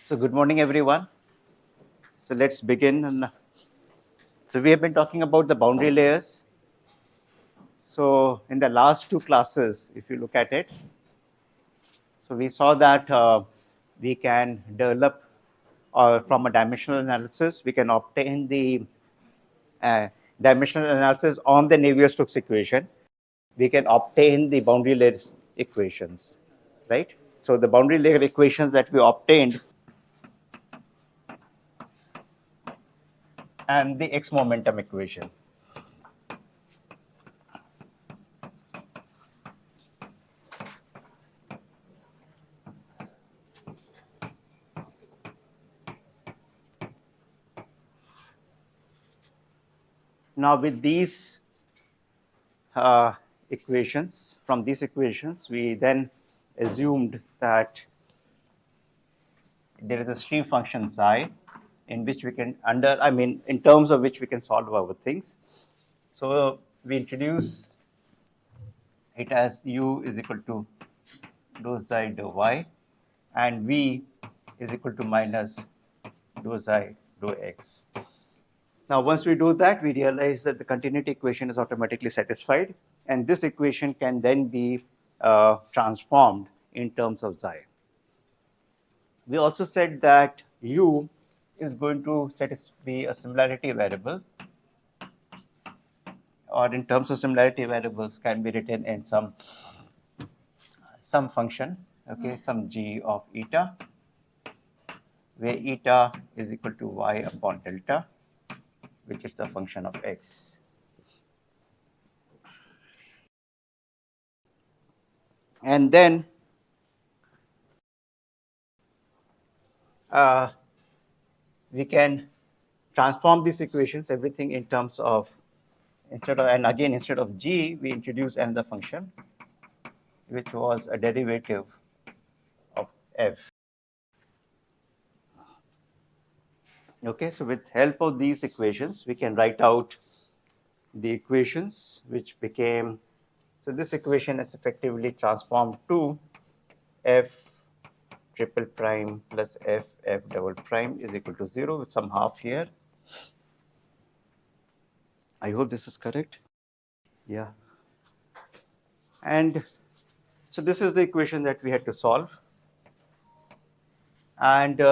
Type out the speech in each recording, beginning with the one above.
So good morning, everyone. So let's begin. So we have been talking about the boundary layers. So in the last two classes, if you look at it, so we saw that we can develop from a dimensional analysis, we can obtain the dimensional analysis on the Navier-Stokes equation. We can obtain the boundary layers equations, right? So the boundary layer equations that we obtained and the X momentum equation. Now with these equations, from these equations, we then assumed that there is a stream function psi in which we can in terms of which we can solve our things. So we introduce it as u is equal to dou psi dou y and v is equal to minus dou psi dou x. Now, once we do that, we realize that the continuity equation is automatically satisfied, and this equation can then be transformed in terms of psi. We also said that u is going to be a similarity variable, or in terms of similarity variables can be written in some function, okay, some g of eta, where eta is equal to y upon delta, which is the function of x. And then we can transform these equations, everything in terms of, instead of g, we introduced another function, which was a derivative of f. Okay, so with help of these equations, we can write out the equations which became, so this equation is effectively transformed to f triple prime plus f double prime is equal to 0 with some half here. I hope this is correct. Yeah. And so this is the equation that we had to solve. And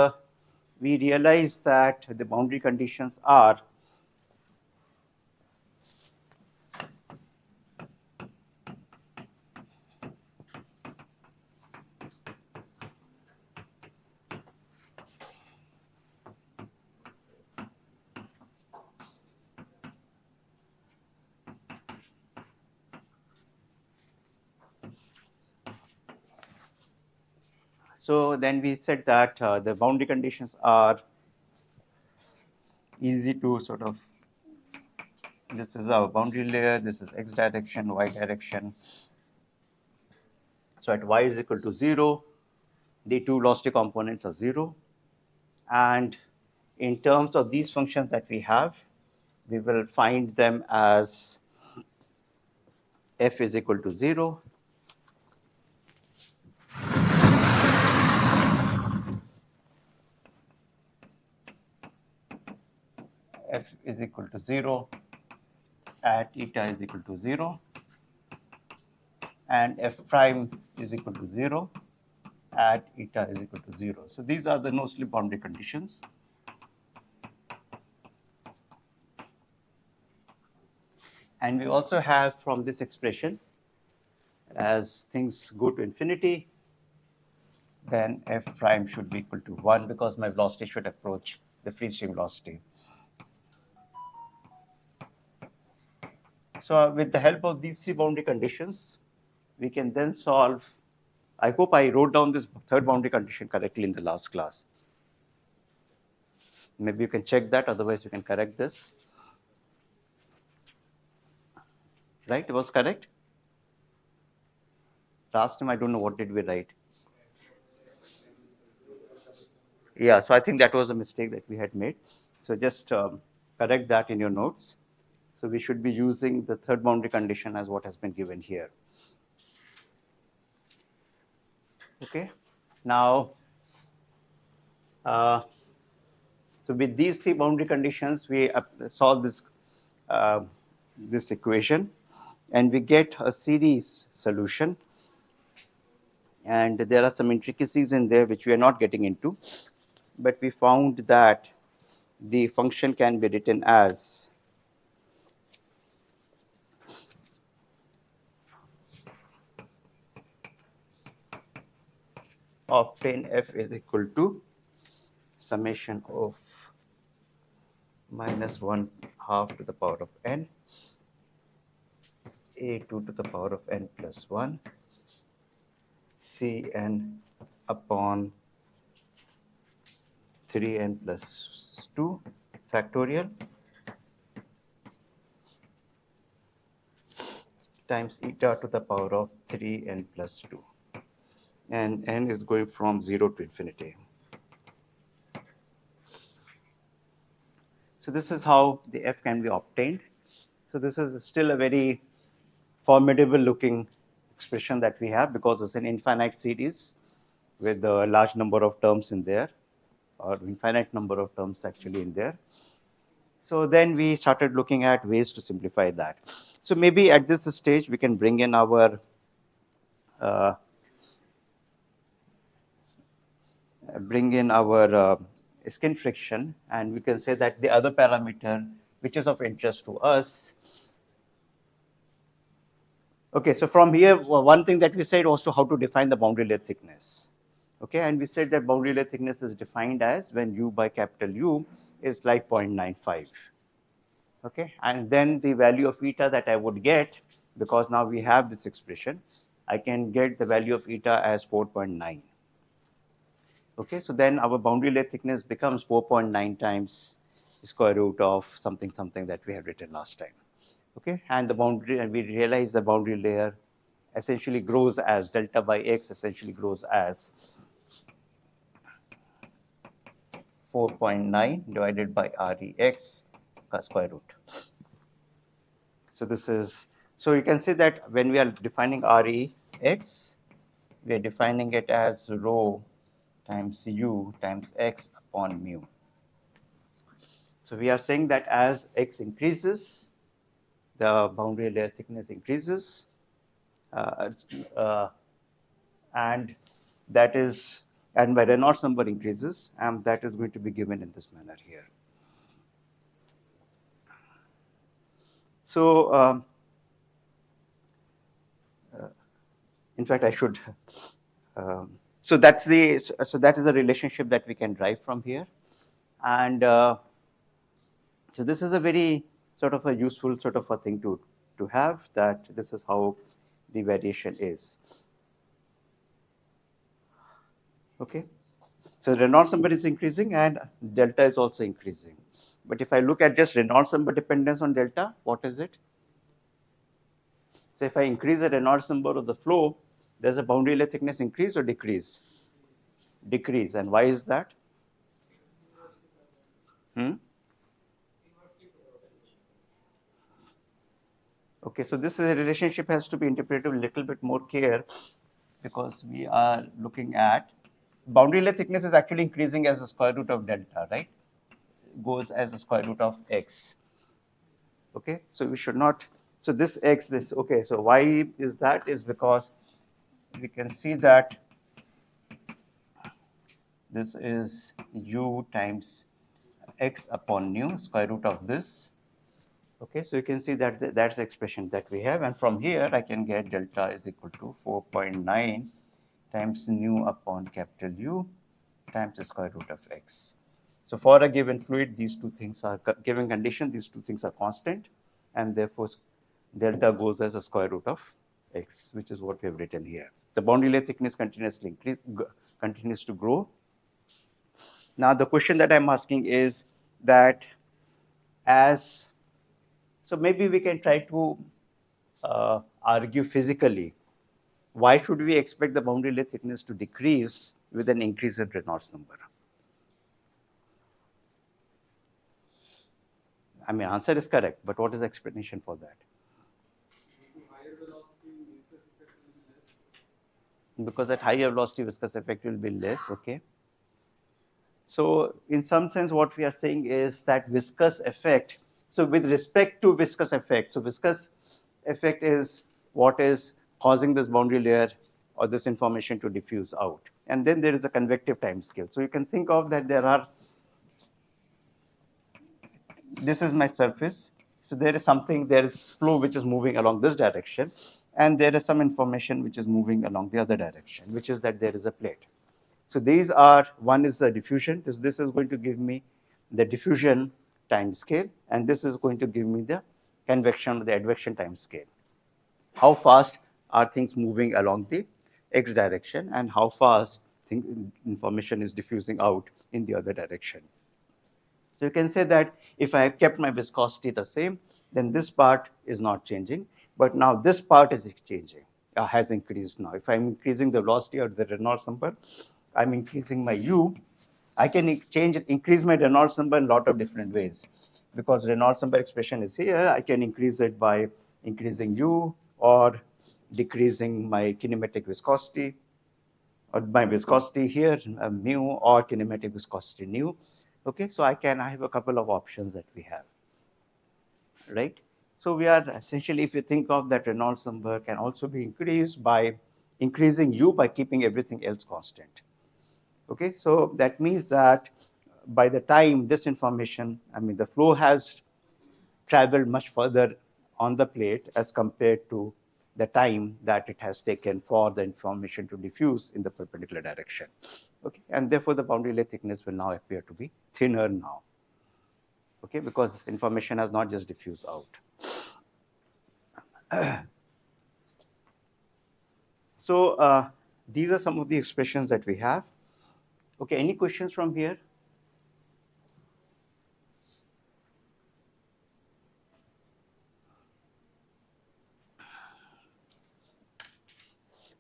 we realized that the boundary conditions are so then we said that the boundary conditions are easy to sort of, this is our boundary layer, this is x direction, y direction. So at y is equal to 0, the two velocity components are 0. And in terms of these functions that we have, we will find them as f is equal to 0, f is equal to 0 at eta is equal to 0, and f prime is equal to 0 at eta is equal to 0. So these are the no-slip boundary conditions. And we also have from this expression, as things go to infinity, then f prime should be equal to 1 because my velocity should approach the free stream velocity. So with the help of these three boundary conditions, we can then solve, I hope I wrote down this third boundary condition correctly in the last class. Maybe you can check that, otherwise you can correct this. Right, it was correct? Last time I don't know what did we write. Yeah, so I think that was a mistake that we had made. So just correct that in your notes. So we should be using the third boundary condition as what has been given here. Okay, now So with these three boundary conditions, we solve this equation, and we get a series solution. And there are some intricacies in there which we are not getting into, but we found that the function can be written as obtain f is equal to summation of minus 1 half to the power of n, a2 to the power of n plus 1, cn upon 3n plus 2 factorial times eta to the power of 3n plus 2, and n is going from 0 to infinity. So this is how the f can be obtained. So this is still a very formidable looking expression that we have, because it's an infinite series with a large number of terms in there, or infinite number of terms actually in there. So then we started looking at ways to simplify that. So maybe at this stage we can bring in our skin friction, and we can say that the other parameter which is of interest to us. Okay, so from here, one thing that we said was to how to define the boundary layer thickness. Okay, and we said that boundary layer thickness is defined as when u by capital U is like 0.95. Okay, and then the value of eta that I would get, because now we have this expression, I can get the value of eta as 4.9. Okay, so then our boundary layer thickness becomes 4.9 times square root of something that we had written last time. Okay, and the boundary, and we realize the boundary layer essentially grows as delta by x essentially grows as 4.9 divided by Rex square root. So this is, so you can say that when we are defining Rex, we are defining it as rho times u times x upon mu. So we are saying that as x increases, the boundary layer thickness increases, and that is, and my Reynolds number increases, and that is going to be given in this manner here. So in fact, I should. So that is a relationship that we can derive from here, and so this is a very sort of a useful sort of a thing to have, that this is how the variation is. Okay, so Reynolds number is increasing and delta is also increasing. But if I look at just Reynolds number dependence on delta, what is it? So if I increase the Reynolds number of the flow, does the boundary layer thickness increase or decrease? Decrease. And why is that? Okay, so this relationship has to be interpreted with a little bit more care, because we are looking at boundary layer thickness is actually increasing as a square root of delta, right? Goes as a square root of x. Okay, so we should not, so this x, this, okay, so why is that? Is because we can see that this is u times x upon nu, square root of this. Okay, so you can see that that's the expression that we have, and from here I can get delta is equal to 4.9 times nu upon capital U times the square root of x. So for a given fluid, these two things are given condition, these two things are constant, and therefore delta goes as a square root of x, which is what we have written here. The boundary layer thickness continuously continues to grow. Now the question that I'm asking is that as, so maybe we can try to argue physically, why should we expect the boundary layer thickness to decrease with an increase in Reynolds number? I mean, answer is correct, but what is the explanation for that? Because at higher velocity, viscous effect will be less, okay? So in some sense, what we are saying is that viscous effect. So with respect to viscous effect, so viscous effect is what is causing this boundary layer or this information to diffuse out. And then there is a convective time scale. So you can think of that there are, this is my surface. So there is something, there is flow which is moving along this direction, and there is some information which is moving along the other direction, which is that there is a plate. So these are, one is the diffusion. This is going to give me the diffusion time scale, and this is going to give me the convection or the advection time scale. How fast are things moving along the x direction, and how fast information is diffusing out in the other direction. So you can say that if I have kept my viscosity the same, then this part is not changing, but now this part is changing, has increased now. If I'm increasing the velocity or the Reynolds number, I'm increasing my u. I can increase my Reynolds number in a lot of different ways. Because Reynolds number expression is here, I can increase it by increasing u or decreasing my kinematic viscosity, or my viscosity here, mu, or kinematic viscosity nu. Okay, so I have a couple of options that we have, right? So we are essentially, if you think of that, Reynolds number can also be increased by increasing u by keeping everything else constant. Okay, so that means that by the time this information, I mean, the flow has traveled much further on the plate as compared to the time that it has taken for the information to diffuse in the perpendicular direction. Okay, and therefore the boundary layer thickness will now appear to be thinner now. Okay, because information has not just diffused out. So these are some of the expressions that we have. Okay, any questions from here?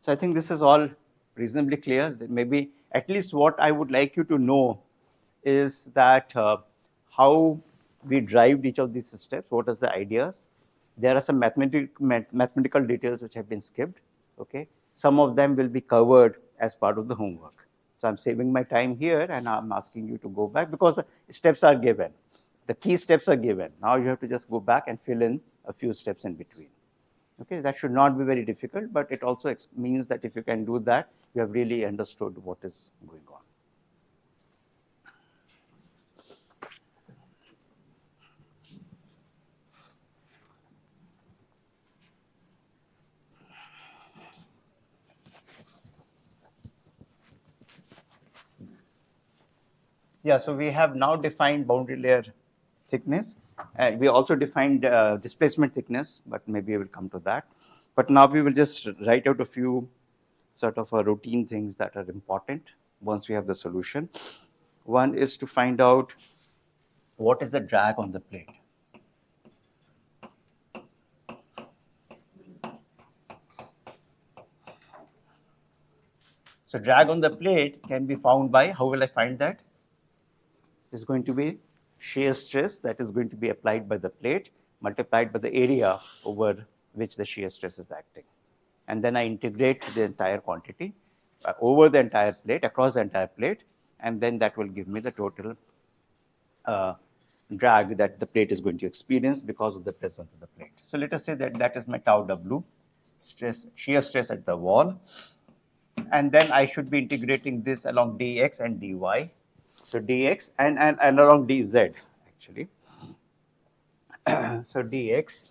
So I think this is all reasonably clear. Maybe at least what I would like you to know is that how we derived each of these steps, what are the ideas. There are some mathematical details which have been skipped. Okay, some of them will be covered as part of the homework. So I'm saving my time here, and I'm asking you to go back because the steps are given. The key steps are given. Now you have to just go back and fill in a few steps in between. Okay, that should not be very difficult, but it also means that if you can do that, you have really understood what is going on. Yeah, so we have now defined boundary layer thickness, and we also defined displacement thickness, but maybe we will come to that. But now we will just write out a few sort of routine things that are important once we have the solution. One is to find out what is the drag on the plate. So drag on the plate can be found by, how will I find that? Is going to be shear stress that is going to be applied by the plate multiplied by the area over which the shear stress is acting. And then I integrate the entire quantity over the entire plate, across the entire plate, and then that will give me the total drag that the plate is going to experience because of the presence of the plate. So let us say that that is my tau W, stress, shear stress at the wall. And then I should be integrating this along dx and dy. So dx and along dz actually. So dx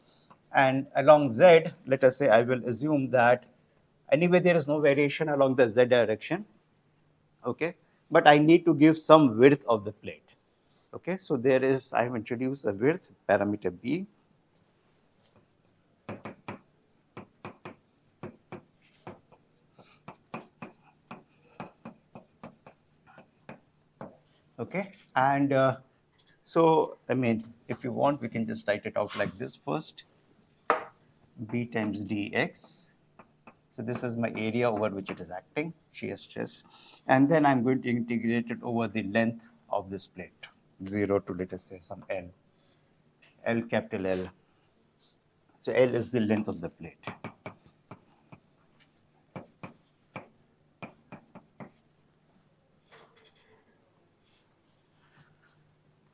and along z, let us say I will assume that anyway there is no variation along the z direction. Okay, but I need to give some width of the plate. Okay, so there is, I have introduced a width parameter b. Okay, and so I mean, if you want, we can just write it out like this first. B times dx. So this is my area over which it is acting, shear stress, and then I'm going to integrate it over the length of this plate, 0 to let us say some L, L capital L. So L is the length of the plate.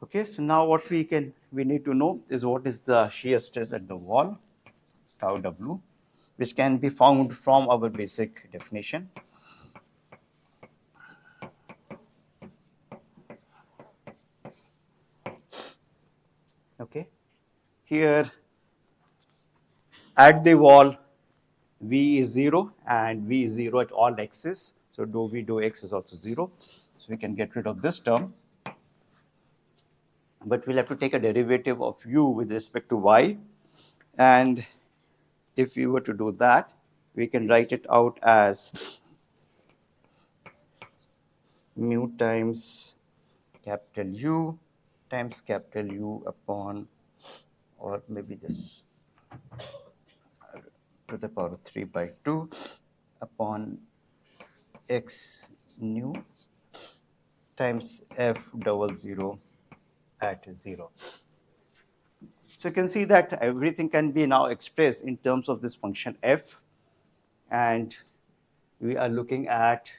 Okay, so now what we need to know is what is the shear stress at the wall, tau W, which can be found from our basic definition. Okay, here at the wall, V is 0 and V is 0 at all x's. So dou V dou x is also 0. So we can get rid of this term. But we'll have to take a derivative of u with respect to y. And if we were to do that, we can write it out as mu times capital U times capital U upon, or maybe just to the power of 3 by 2 upon x nu times f double 0 at 0. So you can see that everything can be now expressed in terms of this function f, and we are looking at,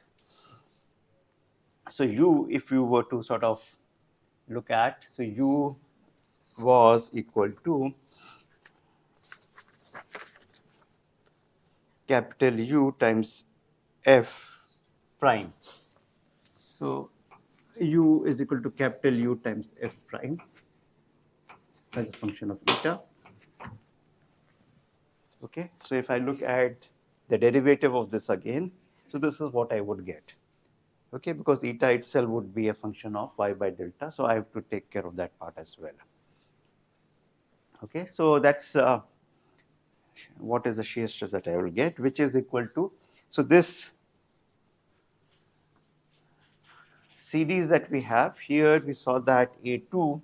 so u, if you were to sort of look at, so u was equal to capital U times f prime. So u is equal to capital U times f prime as a function of eta. Okay, so if I look at the derivative of this again, so this is what I would get. Okay, because eta itself would be a function of y by delta, so I have to take care of that part as well. Okay, so that's what is the shear stress that I will get, which is equal to, so this CDs that we have here, we saw that A2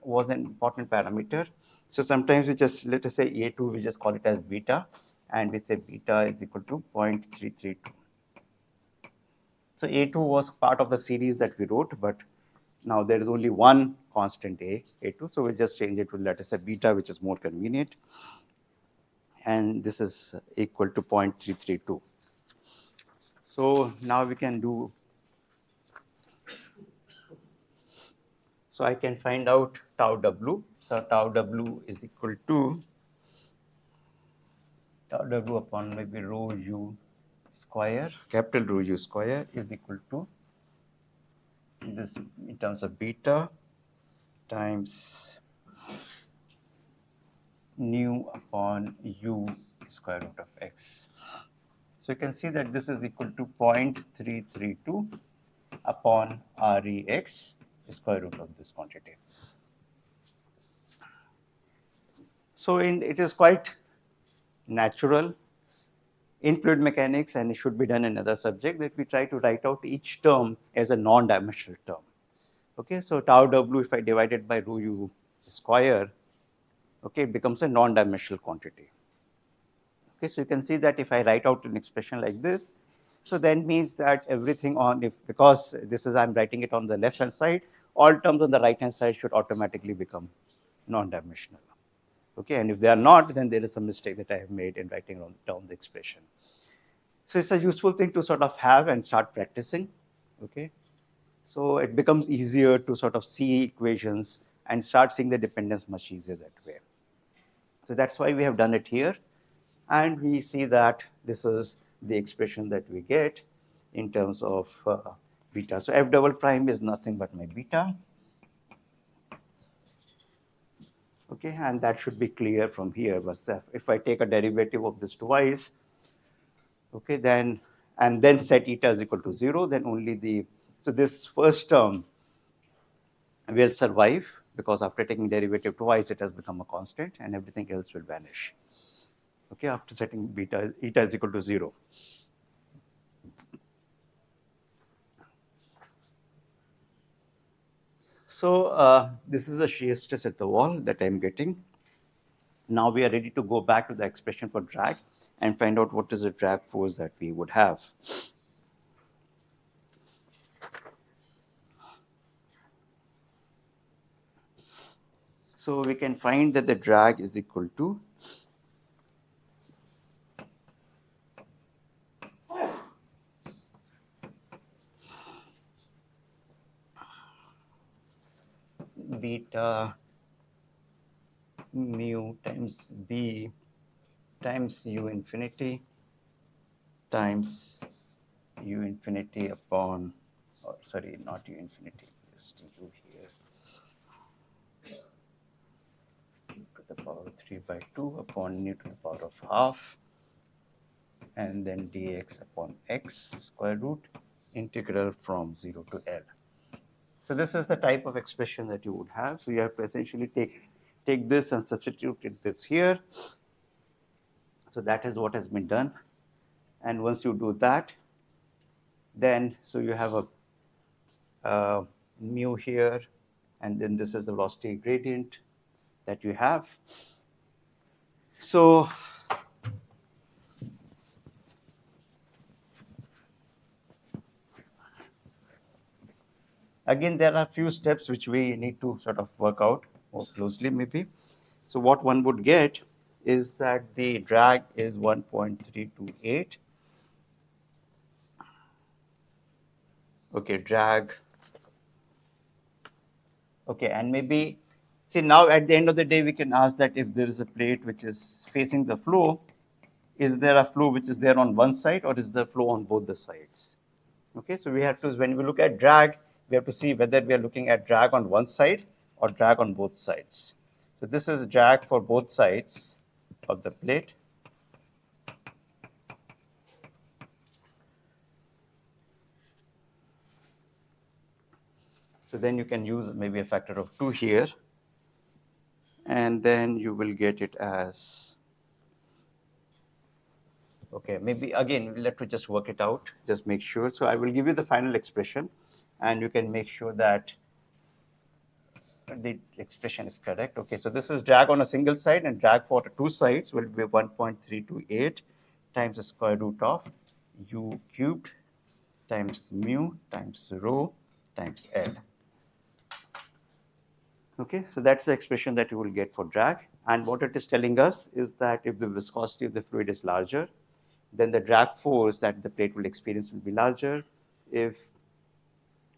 was an important parameter. So sometimes we just, let us say A2, we just call it as beta, and we say beta is equal to 0.332. So A2 was part of the series that we wrote, but now there is only one constant A2, so we just change it to, let us say beta, which is more convenient. And this is equal to 0.332. So now we can do, so I can find out tau W. So tau W is equal to tau W upon maybe rho U square, capital rho U square is equal to this in terms of beta times nu upon U square root of x. So you can see that this is equal to 0.332 upon Rex square root of this quantity. So it is quite natural in fluid mechanics, and it should be done in another subject, that we try to write out each term as a non-dimensional term. Okay, so tau W, if I divide it by rho U square, okay, it becomes a non-dimensional quantity. Okay, so you can see that if I write out an expression like this, so that means that everything on, because this is, I'm writing it on the left hand side, all terms on the right hand side should automatically become non-dimensional. Okay, and if they are not, then there is some mistake that I have made in writing down the expression. So it's a useful thing to sort of have and start practicing. Okay, so it becomes easier to sort of see equations and start seeing the dependence much easier that way. So that's why we have done it here, and we see that this is the expression that we get in terms of beta. So f double prime is nothing but my beta. Okay, and that should be clear from here. But if I take a derivative of this twice, okay, then and then set eta is equal to 0, then only the, so this first term will survive, because after taking derivative twice, it has become a constant, and everything else will vanish. Okay, after setting beta, eta is equal to 0. So this is the shear stress at the wall that I'm getting. Now we are ready to go back to the expression for drag and find out what is the drag force that we would have. So we can find that the drag is equal to beta mu times b times u infinity times u infinity upon, or sorry, not u infinity, just u here, to the power 3 by 2 upon nu to the power of half, and then dx upon x square root integral from 0 to L. So this is the type of expression that you would have. So you have to essentially take this and substitute it this here. So that is what has been done. And once you do that, then so you have a mu here, and then this is the velocity gradient that you have. So again, there are a few steps which we need to sort of work out more closely maybe. So what one would get is that the drag is 1.328. Okay, drag. Okay, and maybe, see, now at the end of the day, we can ask that if there is a plate which is facing the flow, is there a flow which is there on one side, or is there flow on both the sides? Okay, so we have to, when we look at drag, we have to see whether we are looking at drag on one side or drag on both sides. So this is drag for both sides of the plate. So then you can use maybe a factor of 2 here, and then you will get it as, okay, maybe again, let me just work it out, just make sure. So I will give you the final expression, and you can make sure that the expression is correct. Okay, so this is drag on a single side, and drag for the two sides will be 1.328 times the square root of u cubed times mu times rho times L. Okay, so that's the expression that you will get for drag. And what it is telling us is that if the viscosity of the fluid is larger, then the drag force that the plate will experience will be larger. If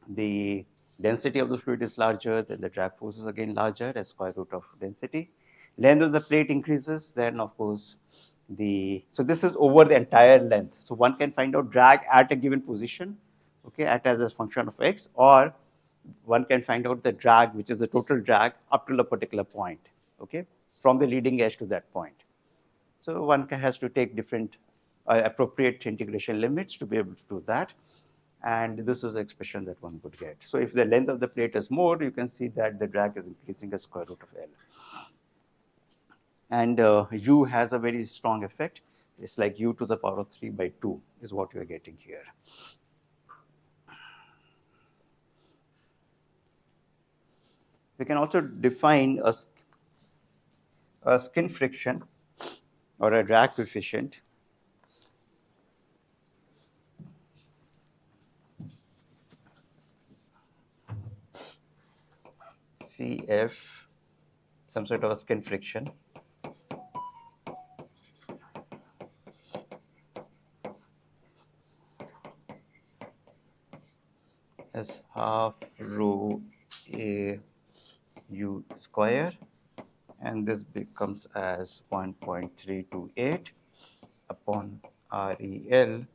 the density of the fluid is larger, then the drag force is again larger as square root of density. Length of the plate increases, then of course so this is over the entire length. So one can find out drag at a given position, okay, as a function of x, or one can find out the drag, which is the total drag up to a particular point, okay, from the leading edge to that point. So one has to take different appropriate integration limits to be able to do that. And this is the expression that one would get. So if the length of the plate is more, you can see that the drag is increasing as square root of L. And u has a very strong effect. It's like u to the power of 3 by 2 is what you are getting here. We can also define a skin friction or a drag coefficient CF, some sort of a skin friction, as half rho A u square, and this becomes as 1.328 upon REL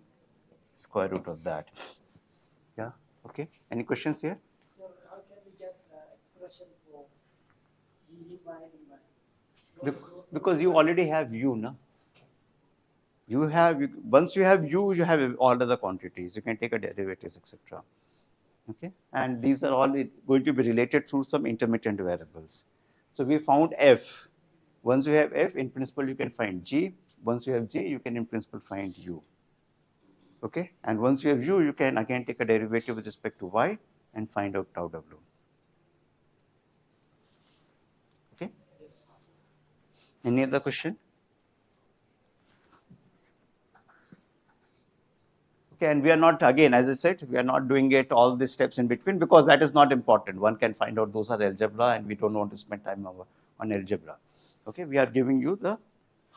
square root of that. Yeah, okay. Any questions here? So how can we get the expression for u minus? Because you already have u, no? Once you have u, you have all other quantities. You can take a derivatives, etc. Okay, and these are all going to be related through some intermittent variables. So we found f. Once you have f, in principle you can find g. Once you have g, you can in principle find u. Okay, and once you have u, you can again take a derivative with respect to y and find out tau w. Okay. Any other question? Okay, and we are not, again, as I said, we are not doing it all these steps in between because that is not important. One can find out those are algebra, and we don't want to spend time on algebra. Okay, we are giving you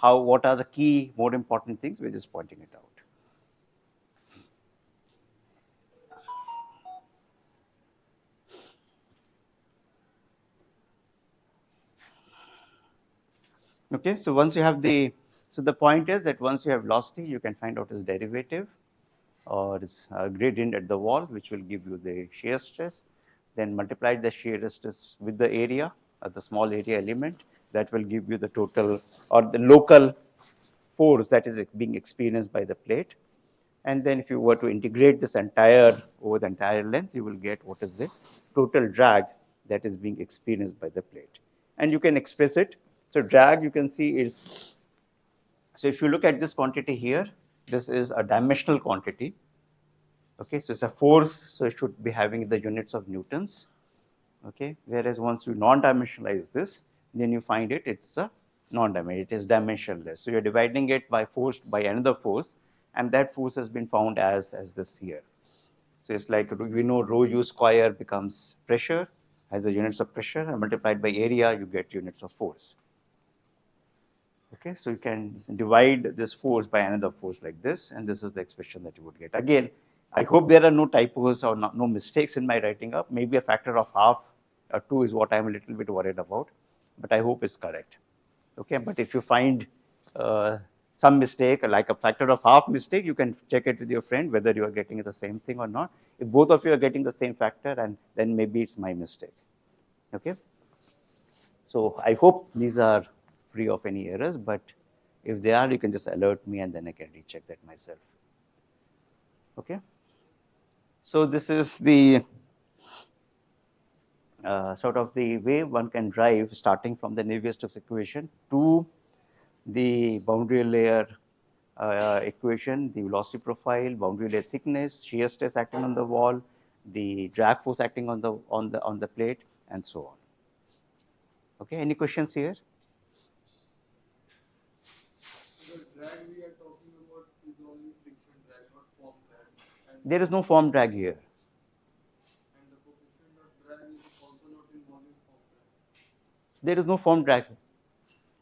what are the key, more important things. We're just pointing it out. Okay, so once you have so the point is that once you have velocity, you can find out its derivative or its gradient at the wall, which will give you the shear stress. Then multiply the shear stress with the area of the small area element. That will give you the total or the local force that is being experienced by the plate. And then if you were to integrate this entire over the entire length, you will get what is the total drag that is being experienced by the plate. And you can express it. So drag, you can see, is, so if you look at this quantity here, this is a dimensional quantity. Okay, so it's a force, so it should be having the units of newtons. Okay, whereas once you non-dimensionalize this, then you find it's a non-dimensional, it is dimensionless. So you're dividing it by force by another force, and that force has been found as this here. So it's like we know rho u square becomes pressure, has the units of pressure, and multiplied by area, you get units of force. Okay, so you can divide this force by another force like this, and this is the expression that you would get. Again, I hope there are no typos or no mistakes in my writing up. Maybe a factor of half or 2 is what I'm a little bit worried about, but I hope it's correct. Okay, but if you find some mistake, like a factor of half mistake, you can check it with your friend whether you are getting the same thing or not. If both of you are getting the same factor, and then maybe it's my mistake. Okay, so I hope these are free of any errors, but if they are, you can just alert me and then I can recheck that myself. Okay, so this is the sort of the way one can drive starting from the Navier-Stokes equation to the boundary layer equation, the velocity profile, boundary layer thickness, shear stress acting on the wall, the drag force acting on the plate, and so on. Okay, any questions here? The drag we are talking about is only friction drag, not form drag. And There is no form drag here. And the coefficient of drag is also not involving form drag. There is no form drag.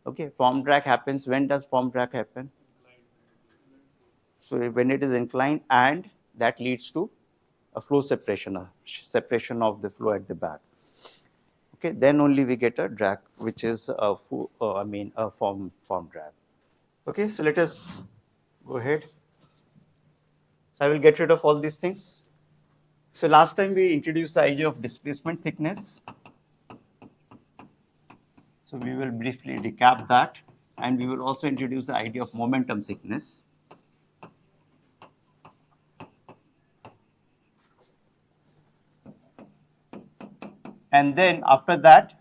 Okay, form drag happens. When does form drag happen? So when it is inclined, and that leads to a flow separation, a separation of the flow at the back. Okay, then only we get a drag, which is a form drag. Okay, so let us go ahead. So I will get rid of all these things. So last time we introduced the idea of displacement thickness. So we will briefly recap that, and we will also introduce the idea of momentum thickness. And then after that,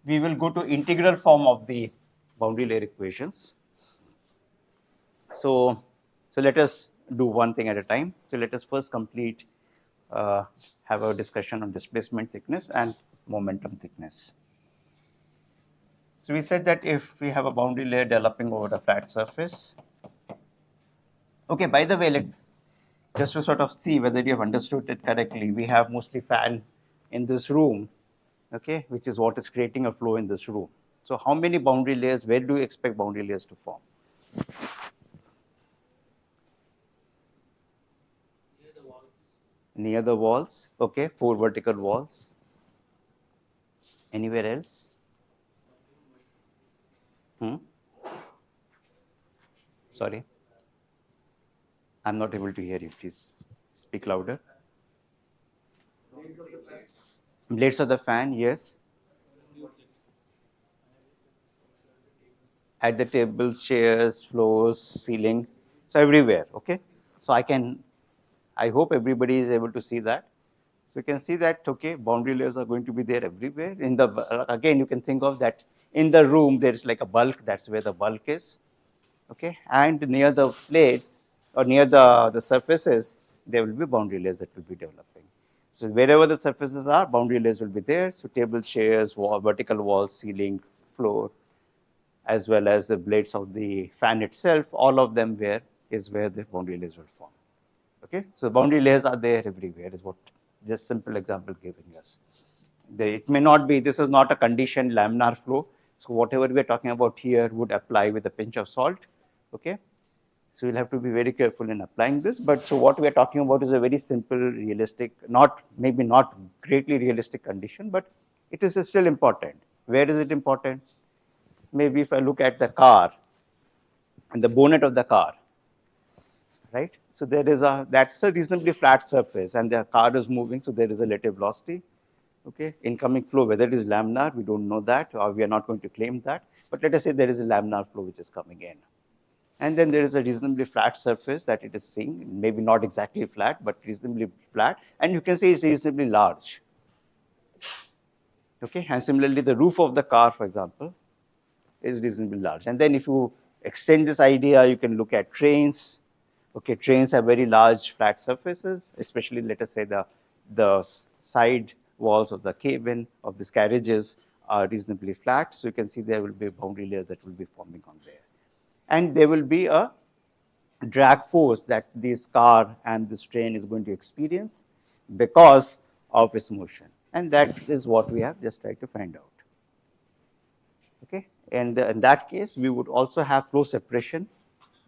we will go to integral form of the boundary layer equations. So let us do one thing at a time. So let us first complete, have a discussion on displacement thickness and momentum thickness. So we said that if we have a boundary layer developing over a flat surface. Okay, by the way, just to sort of see whether you have understood it correctly, we have mostly fan in this room, okay, which is what is creating a flow in this room. So how many boundary layers, where do you expect boundary layers to form? Near the walls. Near the walls, okay, 4 vertical walls. Anywhere else? Sorry, I'm not able to hear you. Please speak louder. Blades of the fan, yes. At the tables, chairs, floors, ceiling, so everywhere. Okay, so I hope everybody is able to see that. So you can see that, okay, boundary layers are going to be there everywhere. In the again, you can think of that in the room there is like a bulk. That's where the bulk is. Okay, and near the plates or near the surfaces, there will be boundary layers that will be developing. So wherever the surfaces are, boundary layers will be there. So table, chairs, wall, vertical walls, ceiling, floor, as well as the blades of the fan itself, all of them is where the boundary layers will form. Okay, so boundary layers are there everywhere is what just simple example giving us. It may not be, this is not a conditioned laminar flow. So whatever we are talking about here would apply with a pinch of salt. Okay, so you'll have to be very careful in applying this. But so what we are talking about is a very simple, realistic, maybe not greatly realistic condition, but it is still important. Where is it important? Maybe if I look at the car and the bonnet of the car, right? So there is that's a reasonably flat surface and the car is moving, so there is a relative velocity. Okay, incoming flow, whether it is laminar, we don't know that, or we are not going to claim that, but let us say there is a laminar flow which is coming in. And then there is a reasonably flat surface that it is seeing, maybe not exactly flat, but reasonably flat, and you can say it's reasonably large. Okay, and similarly, the roof of the car, for example, is reasonably large. And then if you extend this idea, you can look at trains. Okay, trains have very large flat surfaces, especially let us say the side walls of the cabin of these carriages are reasonably flat. So you can see there will be boundary layers that will be forming on there. And there will be a drag force that this car and this train is going to experience because of its motion. And that is what we have just tried to find out. Okay, and in that case, we would also have flow separation.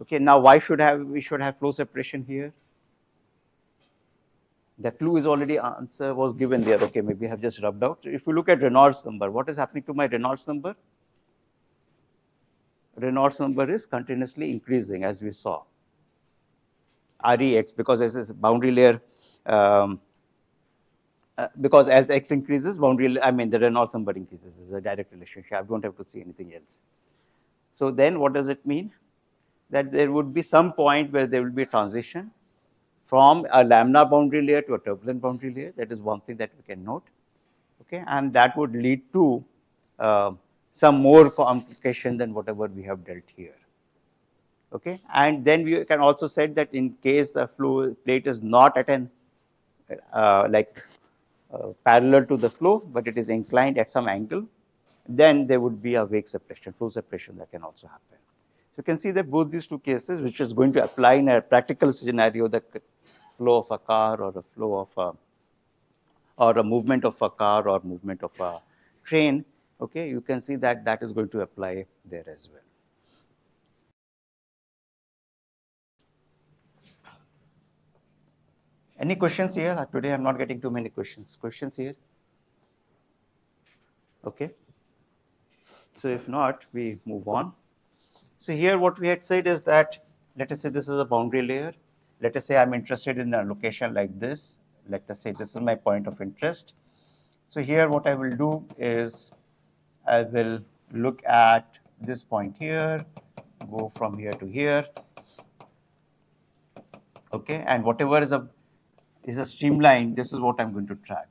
Okay, now why should we should have flow separation here? The clue is already answer was given there. Okay, maybe I have just rubbed out. If you look at Reynolds number, what is happening to my Reynolds number? Reynolds number is continuously increasing as we saw. REX, because as this boundary layer, because as X increases, the Reynolds number increases. Is a direct relationship. I don't have to see anything else. So then what does it mean? That there would be some point where there will be a transition from a laminar boundary layer to a turbulent boundary layer. That is one thing that we can note. Okay, and that would lead to some more complication than whatever we have dealt here. Okay, and then we can also say that in case the flow plate is not at an parallel to the flow, but it is inclined at some angle, then there would be a wake separation, flow separation that can also happen. So you can see that both these two cases, which is going to apply in a practical scenario, the flow of a car or a flow of or a movement of a car or movement of a train, okay, you can see that that is going to apply there as well. Any questions here? Today I'm not getting too many questions. Questions here? Okay. So if not, we move on. So here what we had said is that, let us say this is a boundary layer. Let us say I'm interested in a location like this. Let us say this is my point of interest. So here what I will do is I will look at this point here, go from here to here. Okay, and whatever is a streamline, this is what I'm going to track.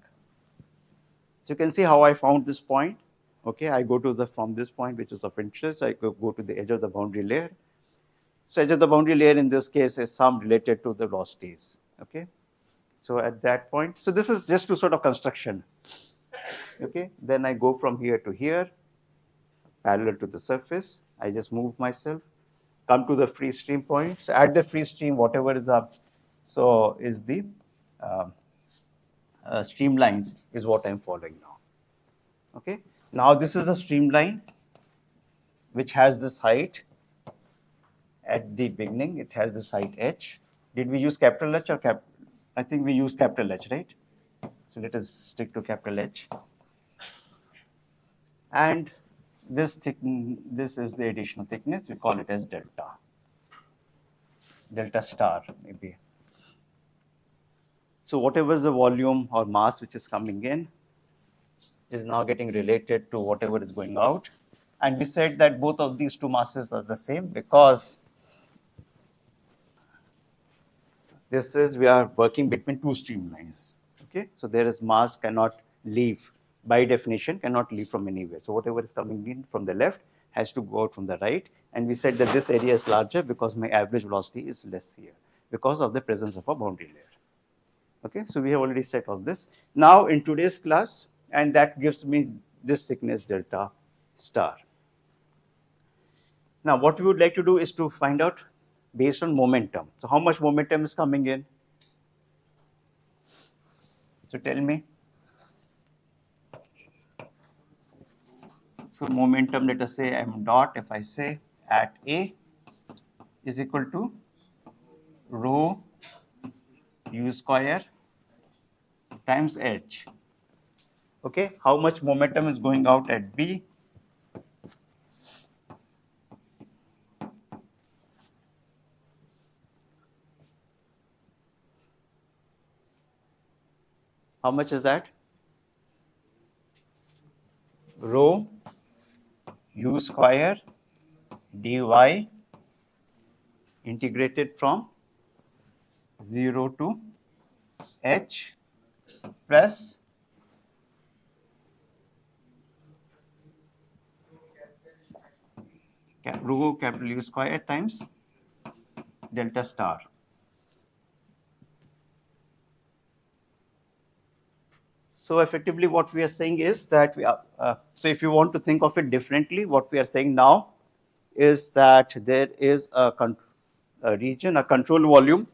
So you can see how I found this point. Okay, I go to from this point, which is of interest, I go to the edge of the boundary layer. So edge of the boundary layer in this case is some related to the velocities. Okay, so at that point, so this is just to sort of construction. Okay, then I go from here to here, parallel to the surface. I just move myself, come to the free stream point. So at the free stream, whatever is up, so is the streamlines is what I'm following now. Okay, now this is a streamline which has this height at the beginning. It has this height h. Did we use capital H or cap? I think we use capital H, right? So let us stick to capital H. And this is the additional thickness. We call it as delta. Delta star maybe. So whatever is the volume or mass which is coming in is now getting related to whatever is going out. And we said that both of these two masses are the same because we are working between two streamlines. Okay, so there is mass cannot leave, by definition, cannot leave from anywhere. So whatever is coming in from the left has to go out from the right. And we said that this area is larger because my average velocity is less here because of the presence of a boundary layer. Okay, so we have already said all this. Now in today's class, and that gives me this thickness delta star. Now what we would like to do is to find out based on momentum. So how much momentum is coming in? So tell me. So momentum, let us say m dot, if I say at A is equal to rho u square times h. Okay, how much momentum is going out at B? How much is that? Rho U square dy integrated from 0 to h plus rho capital U square times delta star. So effectively what we are saying is that so if you want to think of it differently, what we are saying now is that there is a region, a control volume.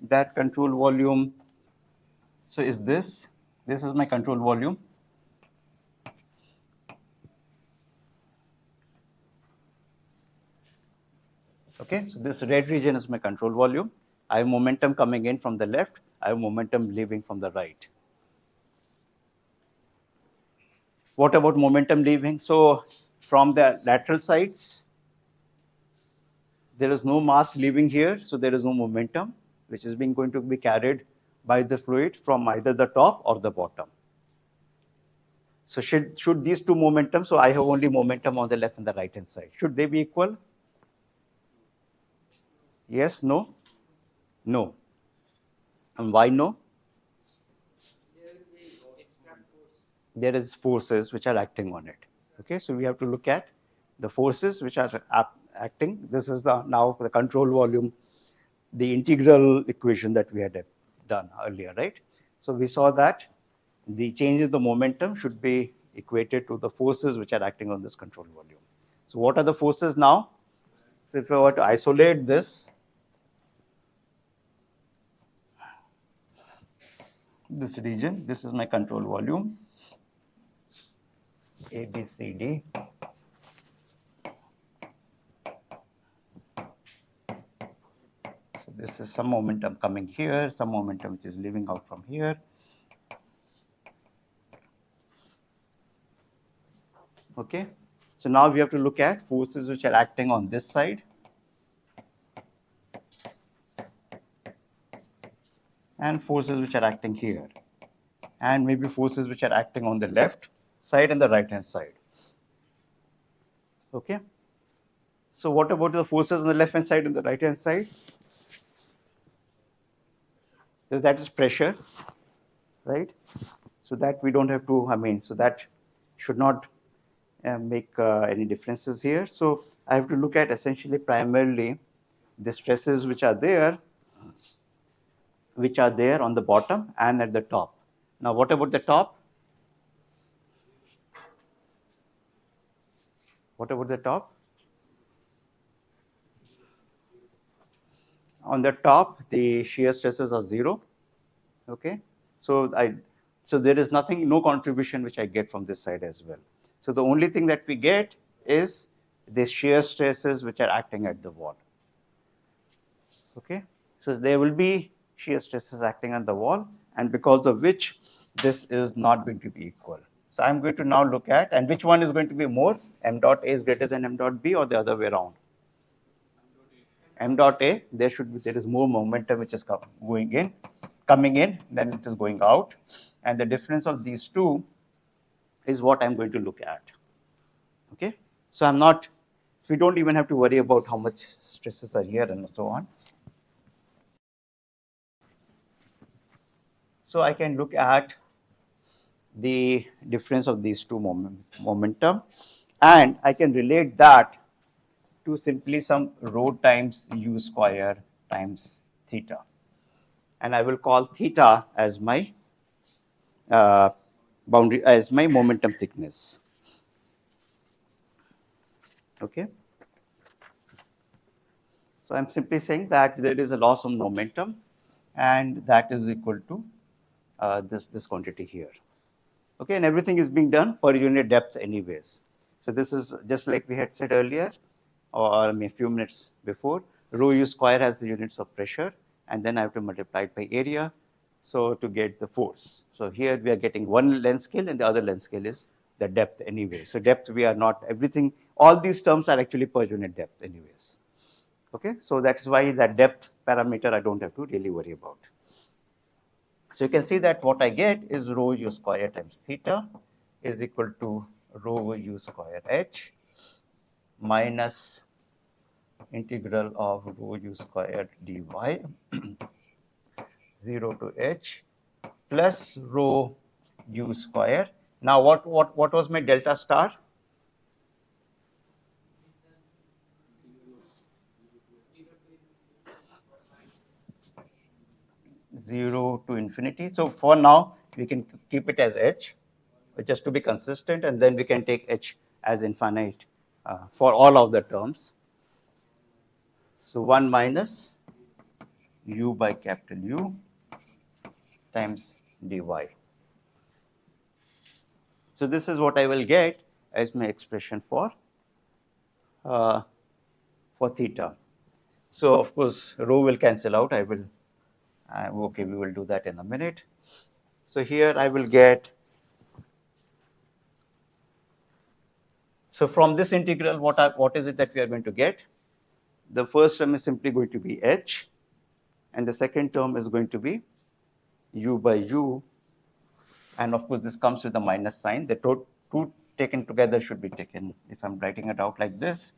That control volume, so is this is my control volume. Okay, so this red region is my control volume. I have momentum coming in from the left, I have momentum leaving from the right. What about momentum leaving? So from the lateral sides, there is no mass leaving here, so there is no momentum, which is going to be carried by the fluid from either the top or the bottom. So should these two momentum, so I have only momentum on the left and the right hand side. Should they be equal? Yes, no? No. And why no? There is forces which are acting on it. Okay, so we have to look at the forces which are acting. This is now the control volume, the integral equation that we had done earlier, right? So we saw that the change in the momentum should be equated to the forces which are acting on this control volume. So what are the forces now? So if I were to isolate this region, this is my control volume, A, B, C, D. So this is some momentum coming here, some momentum which is leaving out from here. Okay, so now we have to look at forces which are acting on this side and forces which are acting here, and maybe forces which are acting on the left side and the right hand side. Okay, so what about the forces on the left hand side and the right hand side? So that is pressure, right? So that we don't have to, so that should not make any differences here. So I have to look at essentially primarily the stresses which are there on the bottom and at the top. Now what about the top? What about the top? On the top, the shear stresses are 0. Okay, so there is nothing, no contribution which I get from this side as well. So the only thing that we get is the shear stresses which are acting at the wall. Okay, so there will be shear stresses acting on the wall, and because of which this is not going to be equal. So I'm going to now look at, and which one is going to be more? M dot A is greater than M dot B, or the other way around? M dot A, there is more momentum which is coming in than it is going out, and the difference of these two is what I'm going to look at. Okay, so we don't even have to worry about how much stresses are here and so on. So I can look at the difference of these two momentum, and I can relate that to simply some rho times U square times theta. And I will call theta as my boundary, as my momentum thickness. Okay. So I'm simply saying that there is a loss of momentum, and that is equal to this quantity here. Okay, and everything is being done per unit depth anyways. So this is just like we had said earlier, or a few minutes before. Rho U square has the units of pressure, and then I have to multiply it by area. So to get the force. So here we are getting one length scale and the other length scale is the depth anyway. So depth we are not everything, all these terms are actually per unit depth anyways. Okay, so that's why that depth parameter I don't have to really worry about. So you can see that what I get is rho u square times theta is equal to rho u square h minus integral of rho u square dy 0 to h plus rho u square. Now what was my delta star? 0 to infinity. So for now, we can keep it as h, just to be consistent, and then we can take h as infinite for all of the terms. So 1 minus u by capital U times dy. So this is what I will get as my expression for theta. So of course, rho will cancel out. Okay, we will do that in a minute. So here I will get, so from this integral, what is it that we are going to get? The first term is simply going to be h, and the second term is going to be u by u, and of course this comes with a minus sign. The two taken together should be taken, if I'm writing it out like this.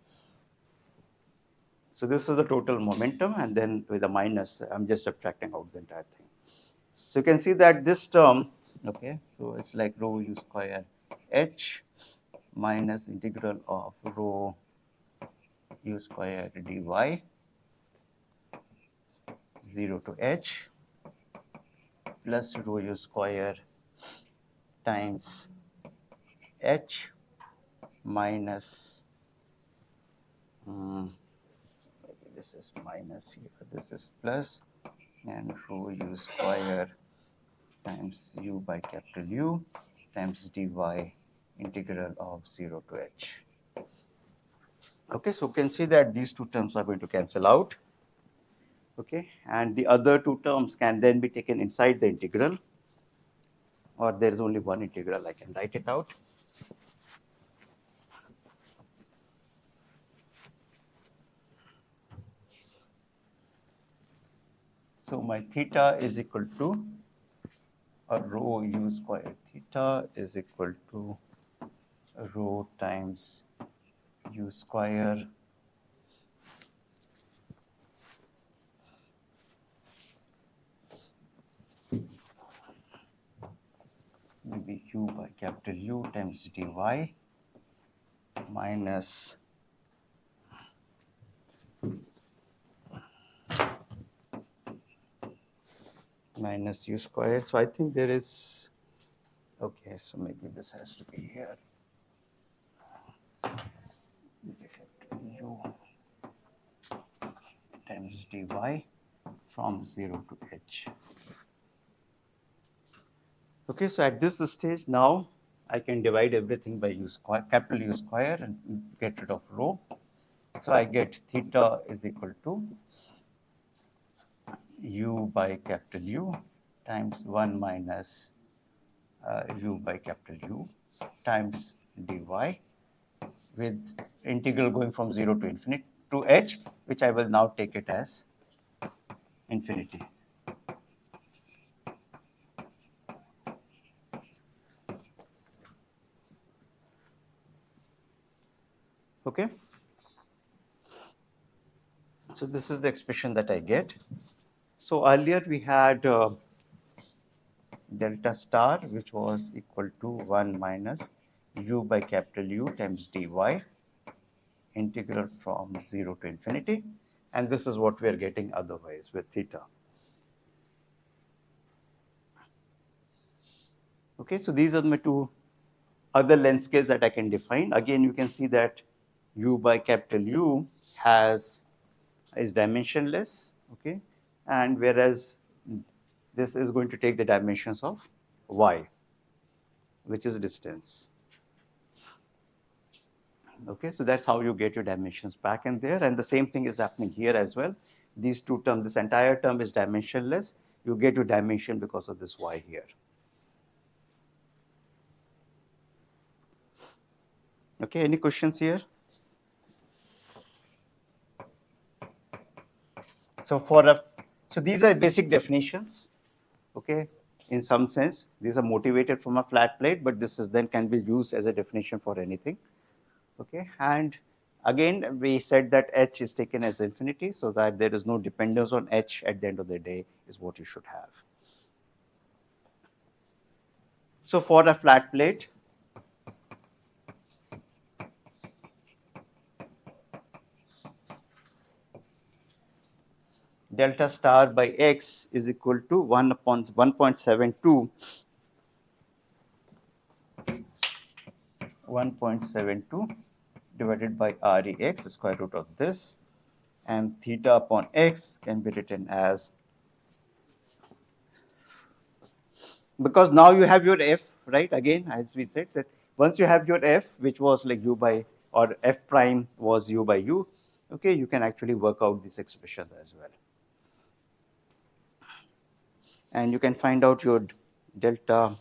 So this is the total momentum, and then with a minus, I'm just subtracting out the entire thing. So you can see that this term, okay, so it's like rho u square h minus integral of rho u square dy 0 to h plus rho u square times h minus, maybe this is minus here, this is plus, and rho u square times u by capital U times dy integral of 0 to h. Okay, so you can see that these two terms are going to cancel out. Okay, and the other two terms can then be taken inside the integral, or there is only one integral, I can write it out. So my theta is equal to, or rho u square theta is equal to rho times u square maybe u by capital U times dy minus u square. So I think there is, okay, so maybe this has to be here. U times dy from 0 to h. Okay, so at this stage now, I can divide everything by u square, capital U square, and get rid of rho. So I get theta is equal to u by capital U times 1 minus u by capital U times dy with integral going from 0 to infinity to h, which I will now take it as infinity. Okay. So this is the expression that I get. So earlier we had delta star, which was equal to 1 minus u by capital U times dy integral from 0 to infinity. And this is what we are getting otherwise with theta. Okay, so these are my two other length scales that I can define. Again, you can see that u by capital U is dimensionless, okay, and whereas this is going to take the dimensions of y, which is distance. Okay, so that's how you get your dimensions back in there, and the same thing is happening here as well. These two terms, this entire term is dimensionless. you get your dimension because of this y here. Okay, any questions here? So so these are basic definitions. Okay, in some sense, these are motivated from a flat plate, but this is then can be used as a definition for anything. Okay, and again, we said that h is taken as infinity, so that there is no dependence on h at the end of the day is what you should have. So for a flat plate, delta star by x is equal to 1 upon 1.72 divided by REX, square root of this, and theta upon x can be written as, because now you have your f, right? Again, as we said, that once you have your f, which was like u by, or f prime was u by u, okay, you can actually work out these expressions as well. And you can find out your delta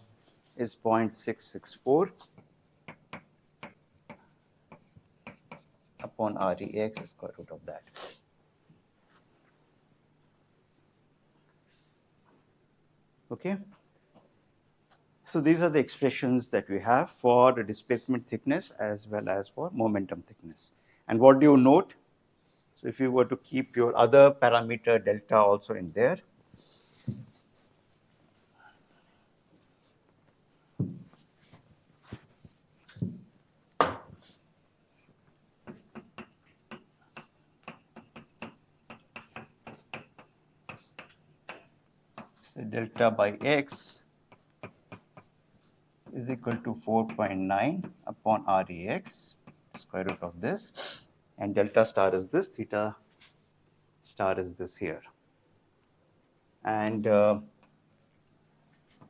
is 0.664 upon REX, square root of that. Okay. So these are the expressions that we have for the displacement thickness as well as for momentum thickness. And what do you note? So if you were to keep your other parameter delta also in there, so delta by x is equal to 4.9 upon REX, square root of this, and delta star is this, theta star is this here. And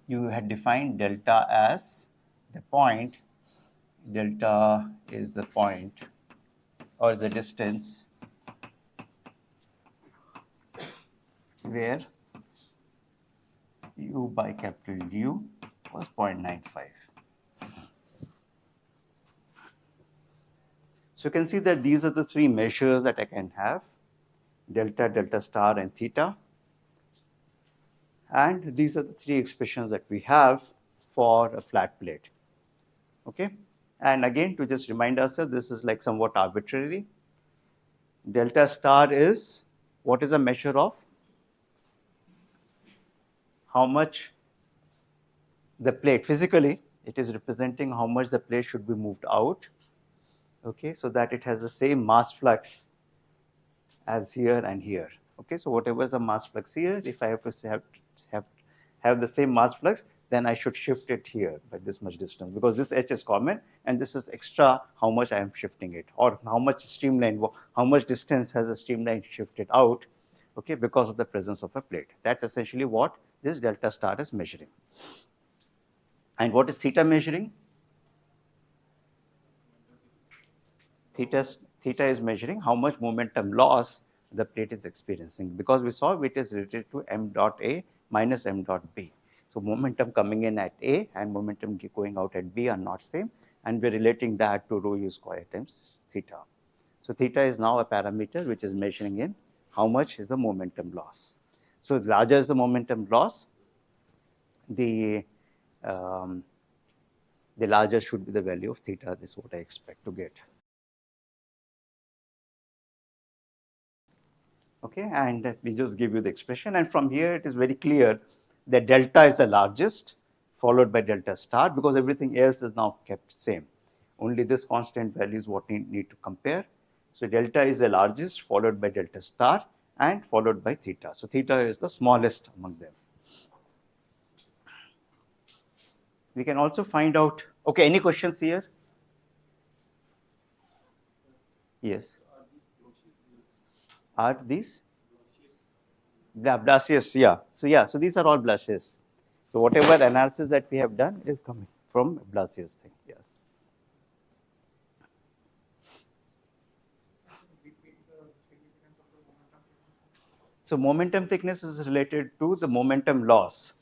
you had defined delta as the point, delta is the point or the distance where u by capital U was 0.95. So you can see that these are the three measures that I can have, delta, delta star, and theta. And these are the three expressions that we have for a flat plate. Okay? And again, to just remind ourselves, this is like somewhat arbitrary. Delta star is, what is a measure of? How much the plate, physically, it is representing how much the plate should be moved out, okay, so that it has the same mass flux as here and here. Okay, so whatever is the mass flux here, if I have to have the same mass flux, then I should shift it here by this much distance, because this h is common and this is extra how much I am shifting it, or how much streamline, how much distance has the streamline shifted out, okay, because of the presence of a plate. That's essentially what this delta star is measuring. And what is theta measuring? Theta is measuring how much momentum loss the plate is experiencing, because we saw it is related to m dot A minus m dot B. So momentum coming in at A and momentum going out at B are not same, and we're relating that to rho u square times theta. So theta is now a parameter which is measuring in how much is the momentum loss. So larger is the momentum loss, the larger should be the value of theta. This is what I expect to get. Okay, and let me just give you the expression, and from here it is very clear that delta is the largest, followed by delta star, because everything else is now kept same. Only this constant value is what we need to compare. So delta is the largest, followed by delta star, and followed by theta. So theta is the smallest among them. We can also find out, okay, any questions here? Yes. Are these? Blasius, yeah. So these are all Blasius. So whatever analysis that we have done is coming from Blasius thing, yes. So momentum thickness is related to the momentum loss.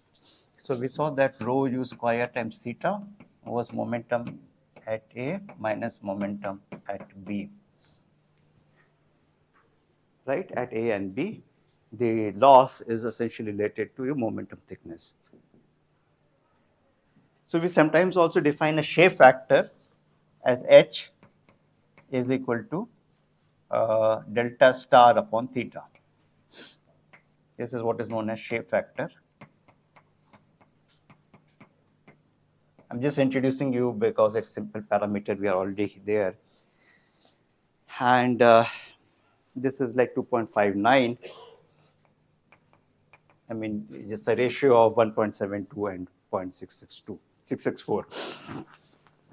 So we saw that rho u square times theta was momentum at A minus momentum at B. Right, at A and B, the loss is essentially related to your momentum thickness. So we sometimes also define a shape factor as H is equal to delta star upon theta. This is what is known as shape factor. I'm just introducing you because it's simple parameter, we are already there. And this is like 2.59. I mean, just a ratio of 1.72 and 664.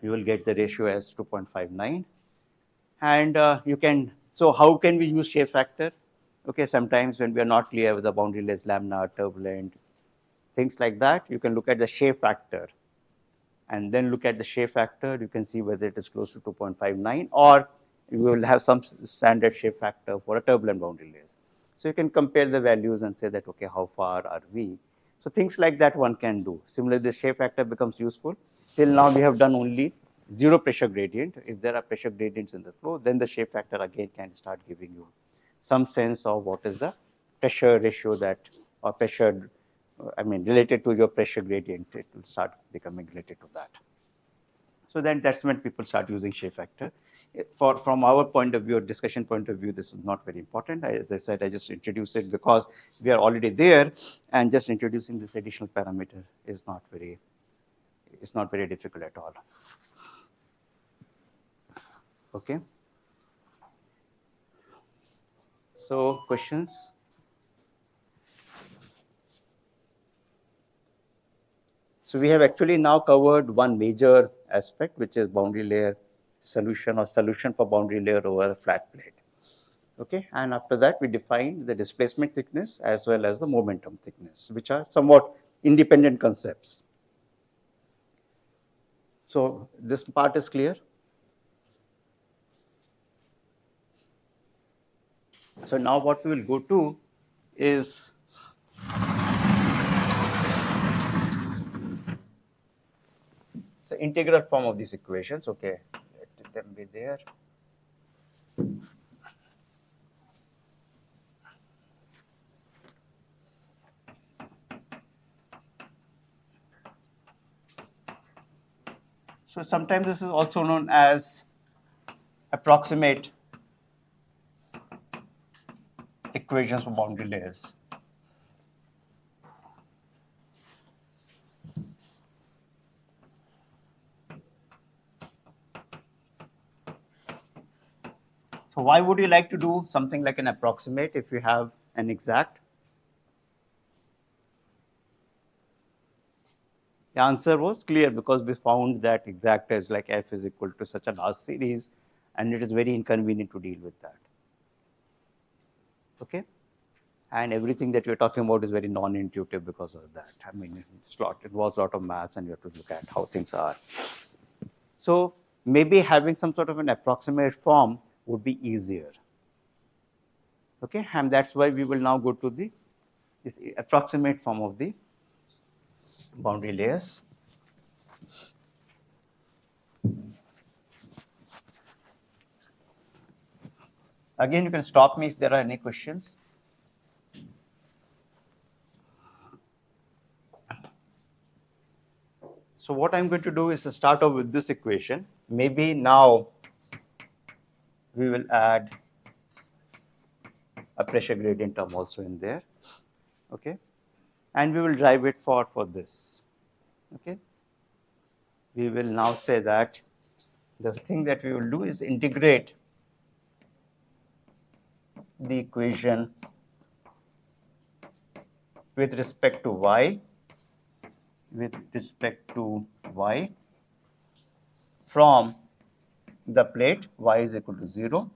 You will get the ratio as 2.59. And you can, so how can we use shape factor? Okay, sometimes when we are not clear with the boundary layers, laminar, turbulent, things like that, you can look at the shape factor. And then look at the shape factor, you can see whether it is close to 2.59 or you will have some standard shape factor for a turbulent boundary layers. So you can compare the values and say that, okay, how far are we? So things like that one can do. Similarly, the shape factor becomes useful. Till now, we have done only zero pressure gradient. If there are pressure gradients in the flow, then the shape factor again can start giving you some sense of what is the pressure ratio that, or pressure, I mean, related to your pressure gradient, it will start becoming related to that. So then that's when people start using shape factor. From our point of view, or discussion point of view, this is not very important. As I said, I just introduce it because we are already there, and just introducing this additional parameter is not very, it's not very difficult at all. Okay. So questions? So we have actually now covered one major aspect, which is boundary layer solution or solution for boundary layer over a flat plate. Okay, and after that we define the displacement thickness as well as the momentum thickness, which are somewhat independent concepts. So this part is clear. So now what we will go to is the integral form of these equations. Okay, let them be there. So sometimes this is also known as approximate equations for boundary layers. So why would you like to do something like an approximate if you have an exact? The answer was clear because we found that exact is like f is equal to such a large series, and it is very inconvenient to deal with that. Okay, and everything that we're talking about is very non-intuitive because of that. I mean, it was a lot of maths, and you have to look at how things are. So maybe having some sort of an approximate form would be easier. Okay, and that's why we will now go to this approximate form of the boundary layers. Again, you can stop me if there are any questions. So what I'm going to do is to start off with this equation. Maybe now we will add a pressure gradient term also in there. Okay, and we will drive it for this. Okay, we will now say that the thing that we will do is integrate the equation with respect to y, from the plate y is equal to 0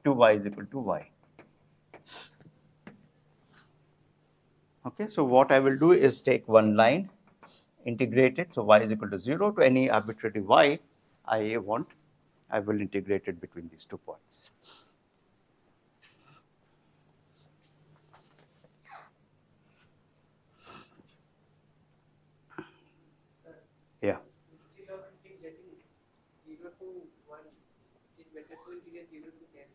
to y is equal to y. Okay, so what I will do is take one line, integrate it, so y is equal to 0 to any arbitrary y I want. I will integrate it between these 2 points. to 1, it is better to integrate 0 to 10.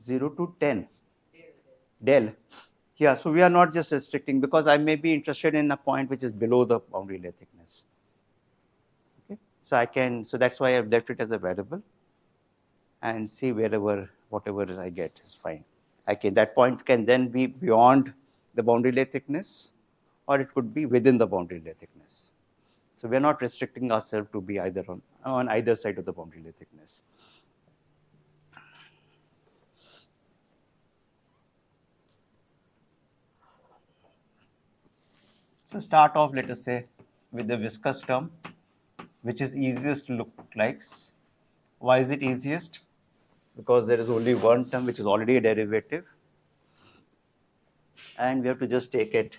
0 to 10. 10. Del. Yeah, so we are not just restricting because I may be interested in a point which is below the boundary layer thickness. Okay, so I can, so that's why I've left it as a variable and see wherever, whatever I get is fine. Okay, that point can then be beyond the boundary layer thickness or it could be within the boundary layer thickness. So we are not restricting ourselves to be either on either side of the boundary layer thickness. So start off, let us say, with the viscous term, which is easiest to look like. Why is it easiest? Because there is only one term which is already a derivative, and we have to just take it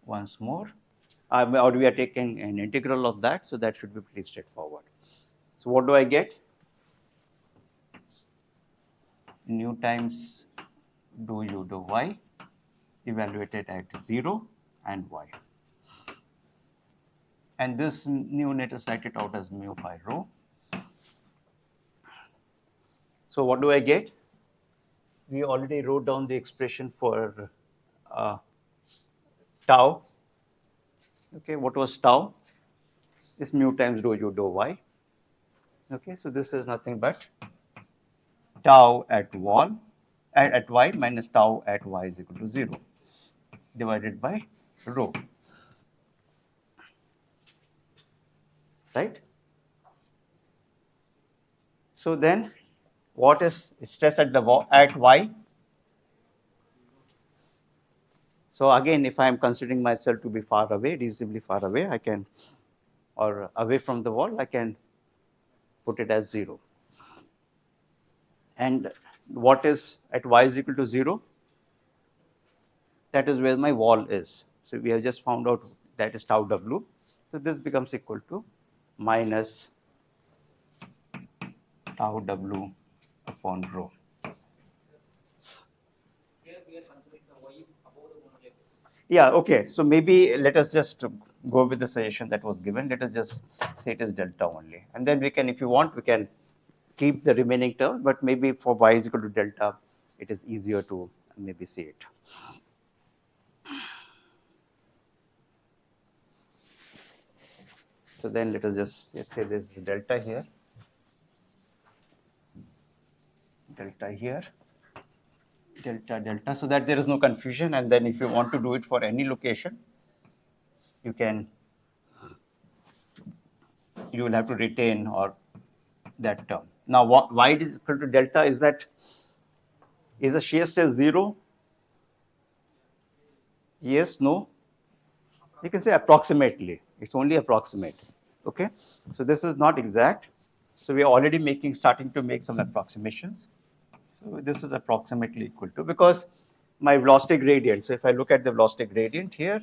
once more. Or we are taking an integral of that, so that should be pretty straightforward. So what do I get? Nu times do u do y, evaluated at 0 and y. And this nu, let us write it out as mu by rho. So what do I get? We already wrote down the expression for tau. Okay, what was tau? Is mu times rho u dou y. Okay, so this is nothing but tau at y minus tau at y is equal to 0 divided by rho. Right? So then, what is stress at y? So again, if I am considering myself to be far away, reasonably far away, I can, or away from the wall, I can put it as 0. And what is at y is equal to 0? That is where my wall is. So we have just found out that is tau w. So this becomes equal to minus tau w upon rho. Here we are considering the y is above the boundary layer. Yeah, okay. So maybe let us just go with the suggestion that was given. Let us just say it is delta only. And then we can, if you want, we can keep the remaining term, but maybe for y is equal to delta, it is easier to maybe see it. So then let us just, let's say this is delta here, delta here, delta, delta, so that there is no confusion. And then if you want to do it for any location, you can, you will have to retain or that term. Now, y is equal to delta, is that, is the shear stress 0? Yes, no? You can say approximately. It's only approximate. Okay? So this is not exact. So we are already starting to make some approximations. So this is approximately equal to, because my velocity gradient, so if I look at the velocity gradient here,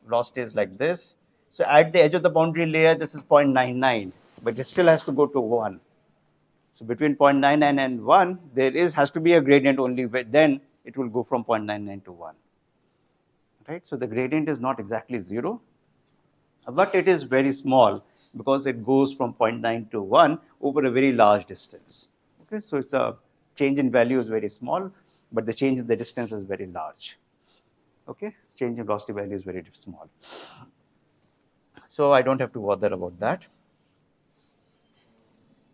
velocity is like this. So at the edge of the boundary layer, this is 0.99, but it still has to go to 1. So between 0.99 and 1, there has to be a gradient only, but then it will go from 0.99 to 1. Right? So the gradient is not exactly 0, but it is very small because it goes from 0.9 to 1 over a very large distance. Okay? So it's a change in value is very small, but the change in the distance is very large. Okay? Change in velocity value is very small. So I don't have to bother about that.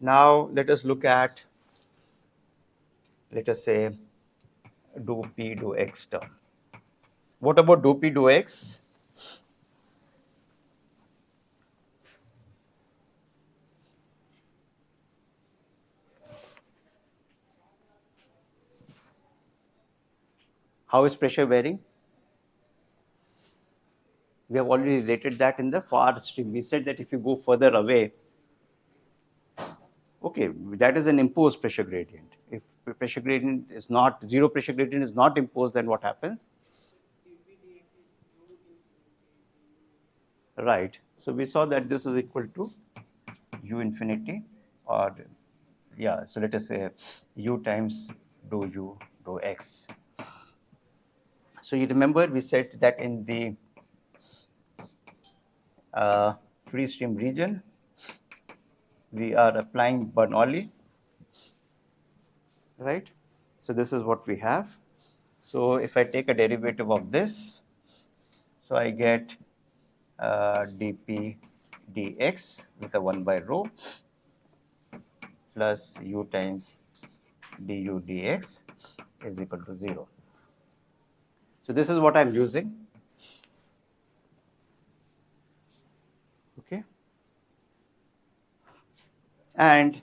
Now let us look at, let us say, dou p dou x term. What about dou p dou x? How is pressure varying? We have already related that in the far stream. We said that if you go further away, okay, that is an imposed pressure gradient. If the pressure gradient is not, zero pressure gradient is not imposed, then what happens? Right. So we saw that this is equal to u infinity, or yeah, so let us say u times dou u dou x. So you remember we said that in the free stream region, we are applying Bernoulli, right? So this is what we have. So if I take a derivative of this, so I get dp dx with a 1 by rho plus u times du dx is equal to 0. So this is what I'm using. Okay. And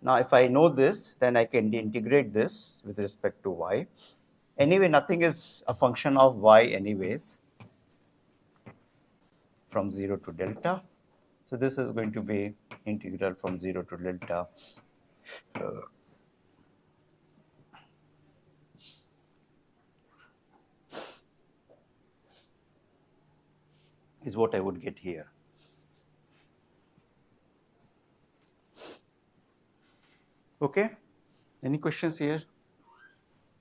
now if I know this, then I can integrate this with respect to y. Anyway, nothing is a function of y anyways from 0 to delta. So this is going to be integral from 0 to delta is what I would get here. Okay, any questions here?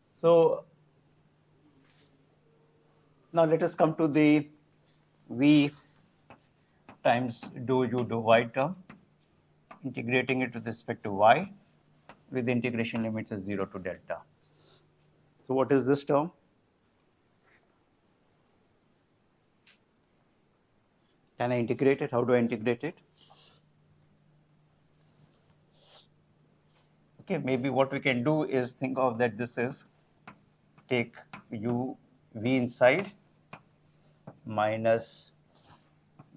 So now let us come to the v times dou u dou y term, integrating it with respect to y with integration limits as 0 to delta. So what is this term? Can I integrate it? How do I integrate it? Okay, maybe what we can do is think of that this is take u v inside minus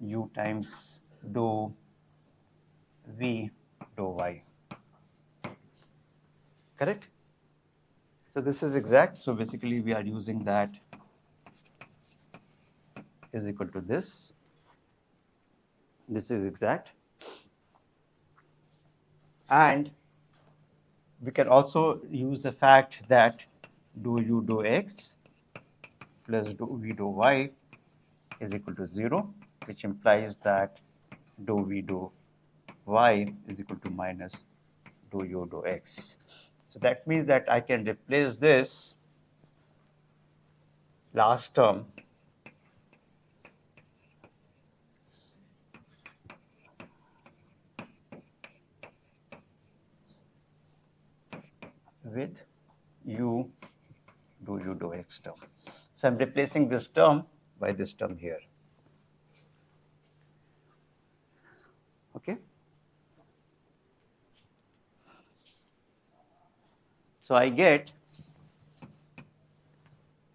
u times dou v dou y. Correct? So this is exact. So basically we are using that is equal to this. This is exact. And we can also use the fact that dou u dou x plus dou v dou y is equal to 0, which implies that dou v dou y is equal to minus dou u dou x. So that means that I can replace this last term with u dou x term. So I'm replacing this term by this term here. Okay. So I get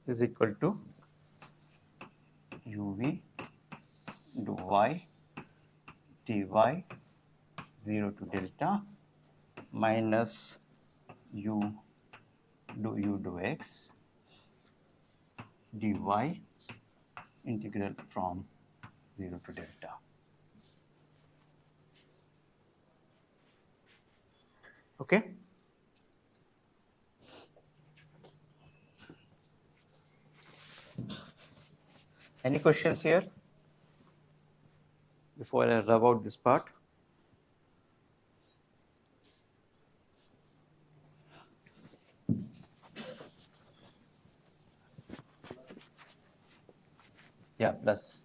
is equal to uv dou y dy 0 to delta minus u dou x dy integral from 0 to delta. Okay. Any questions here before I rub out this part? Yeah, plus.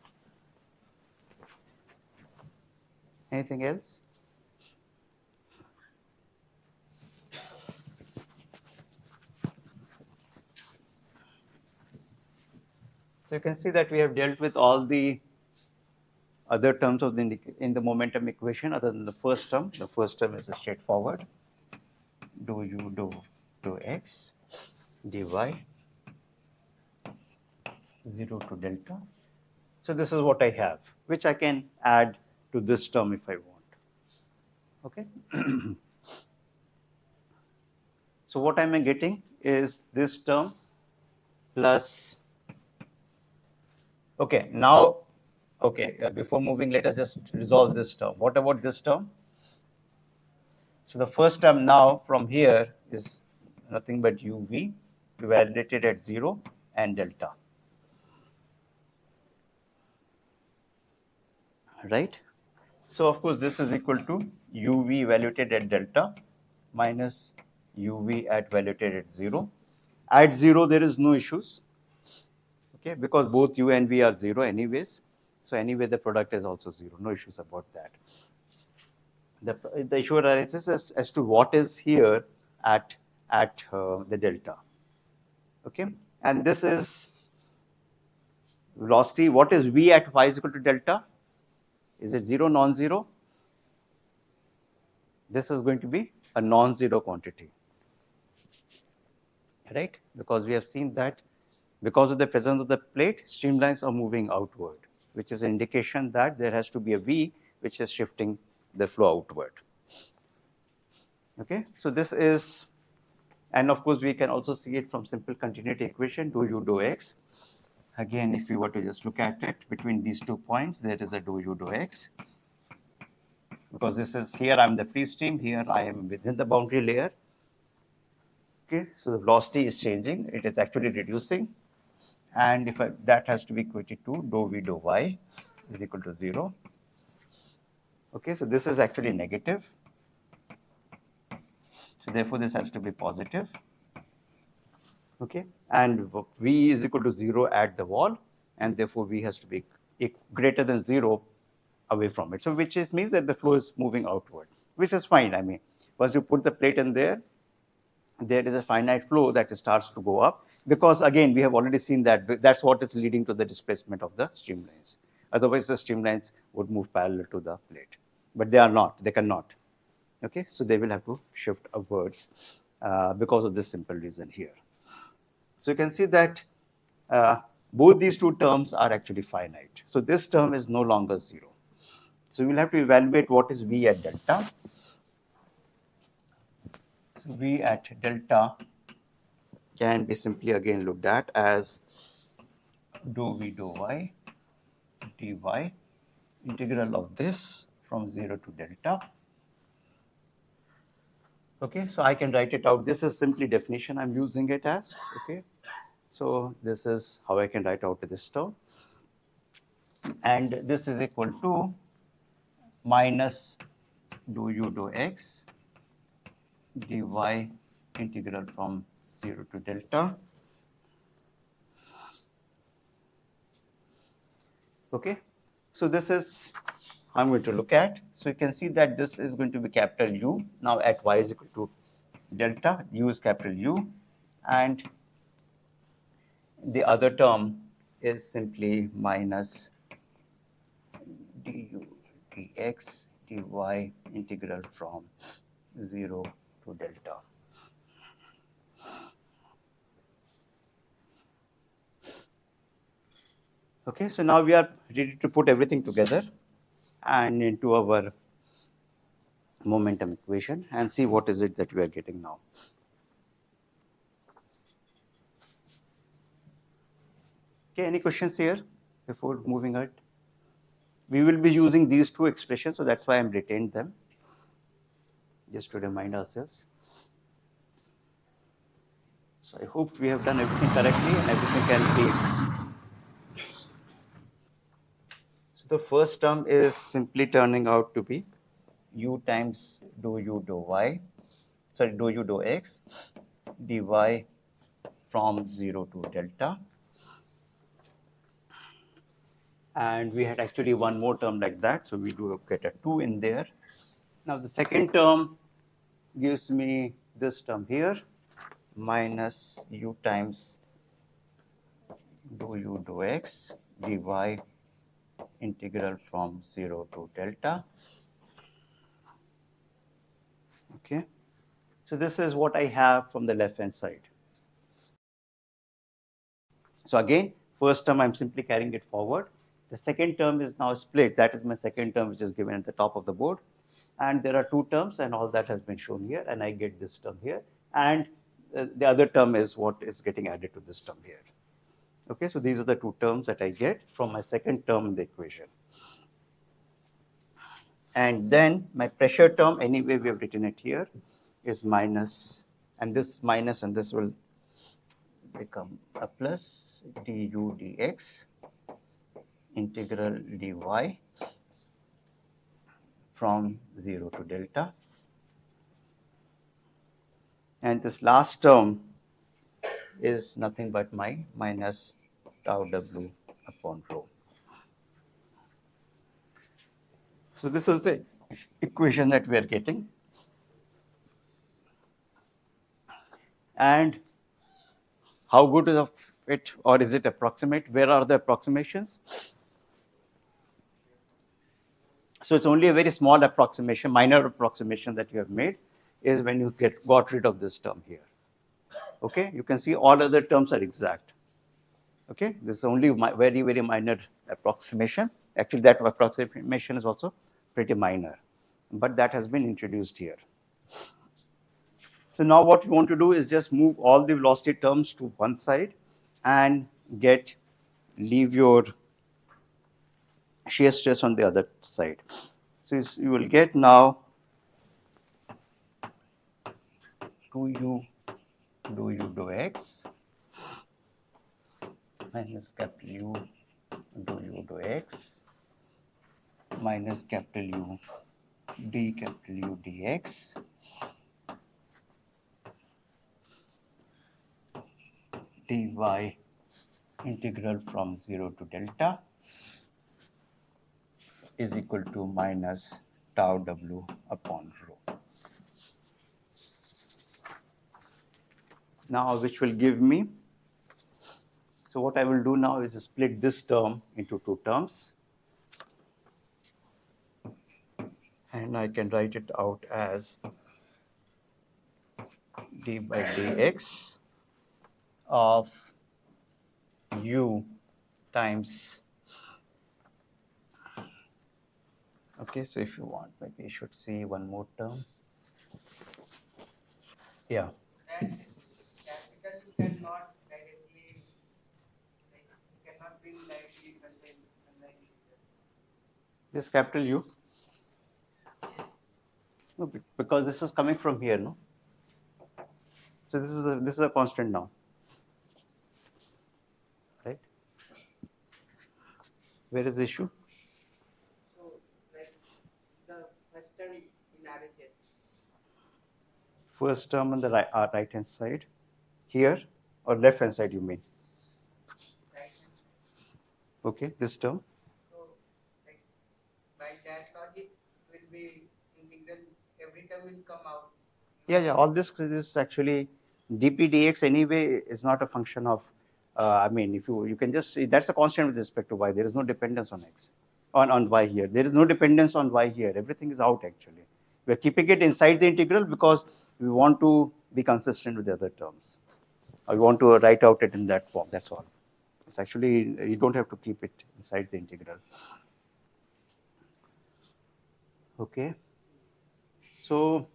Anything else? So you can see that we have dealt with all the other terms of in the momentum equation other than the first term. The first term is straightforward. Dou u dou x dy 0 to delta. So this is what I have, which I can add to this term if I want. Okay. So what am I getting is this term plus. Okay, now, okay, before moving, let us just resolve this term. What about this term? So the first term now from here is nothing but uv evaluated at 0 and delta. Right? So of course this is equal to uv evaluated at delta minus uv at evaluated at 0 At 0, there is no issues, okay, because both u and v are 0 anyways. So anyway, the product is also 0, no issues about that. The issue arises as to what is here at the delta, okay, and this is velocity. What is v at y is equal to delta? Is it 0, non-zero? This is going to be a non-zero quantity, right? Because we have seen that because of the presence of the plate, streamlines are moving outward, which is an indication that there has to be a v which is shifting the flow outward. Okay, so this is, and of course we can also see it from simple continuity equation, dou u dou x. Again, if we were to just look at it between these 2 points, there is a dou u dou x. Because this is here, I'm the free stream, here I am within the boundary layer. Okay, so the velocity is changing, it is actually reducing. And if that has to be equated to dou v dou y is equal to 0. Okay, so this is actually negative. So therefore, this has to be positive. Okay, and v is equal to 0 at the wall, and therefore v has to be greater than 0 away from it. So which means that the flow is moving outward, which is fine. I mean, once you put the plate in there, there is a finite flow that starts to go up, because again, we have already seen that that's what is leading to the displacement of the streamlines. Otherwise, the streamlines would move parallel to the plate, but they are not, they cannot. Okay, so they will have to shift upwards because of this simple reason here. So you can see that both these two terms are actually finite. So this term is no longer 0. So we will have to evaluate what is v at delta. So v at delta can be simply again looked at as dou v dou y dy, integral of this from 0 to delta. Okay, so I can write it out. This is simply definition I'm using it as. Okay, so this is how I can write out this term. And this is equal to minus dou u dou x dy integral from 0 to delta. Okay, so this is how I'm going to look at. So you can see that this is going to be capital U. Now at y is equal to delta, u is capital U, and the other term is simply minus du dx dy integral from 0 to delta. Okay, so now we are ready to put everything together and into our momentum equation and see what is it that we are getting now. Okay, any questions here before moving ahead? We will be using these two expressions, so that's why I'm retained them, just to remind ourselves. So I hope we have done everything correctly and everything can be. So the first term is simply turning out to be u times dou u dou y, sorry, dou u dou x dy from 0 to delta. And we had actually one more term like that, so we do get a 2 in there. Now the second term gives me this term here, minus u times dou u dou x dy integral from 0 to delta. Okay, so this is what I have from the left hand side. So again, first term I'm simply carrying it forward. The second term is now split. That is my second term, which is given at the top of the board. And there are two terms, and all that has been shown here. And I get this term here. And the other term is what is getting added to this term here. Okay, so these are the two terms that I get from my second term in the equation. And then my pressure term, anyway, we have written it here, is minus, and this minus and this will become a plus du dx integral dy from 0 to delta. And this last term is nothing but my minus tau w upon rho. So this is the equation that we are getting. And how good is it, or is it approximate? Where are the approximations? So it's only a very small approximation, minor approximation that you have made is when you got rid of this term here. Okay, you can see all other terms are exact. Okay, this is only very, very minor approximation. Actually, that approximation is also pretty minor, but that has been introduced here. So now what we want to do is just move all the velocity terms to one side and leave your shear stress on the other side. So you will get now 2u dou x minus capital U dou x minus capital U dx dy integral from 0 to delta is equal to minus tau w upon rho. Now, which will give me, so what I will do now is split this term into two terms. And I can write it out as d by dx of u times, okay, so if you want, maybe you should see one more term. Yeah. And capital you cannot directly, like, you cannot bring directly contain This capital U? No, because this is coming from here, no? So this is a constant now, right? Where is the issue? So, like, the first term in RHS. First term on the right hand side, here, or left hand side you mean? Right hand side. Okay, this term. So, like, by that logic will be integral, every term will come out. Yeah, all this is actually dp dx anyway is not a function of, I mean, if you can just, that's a constant with respect to y. There is no dependence on x, on y here. There is no dependence on y here. Everything is out actually. We are keeping it inside the integral because we want to be consistent with the other terms. Or we want to write out it in that form, that's all. It's actually, you don't have to keep it inside the integral. Okay. So,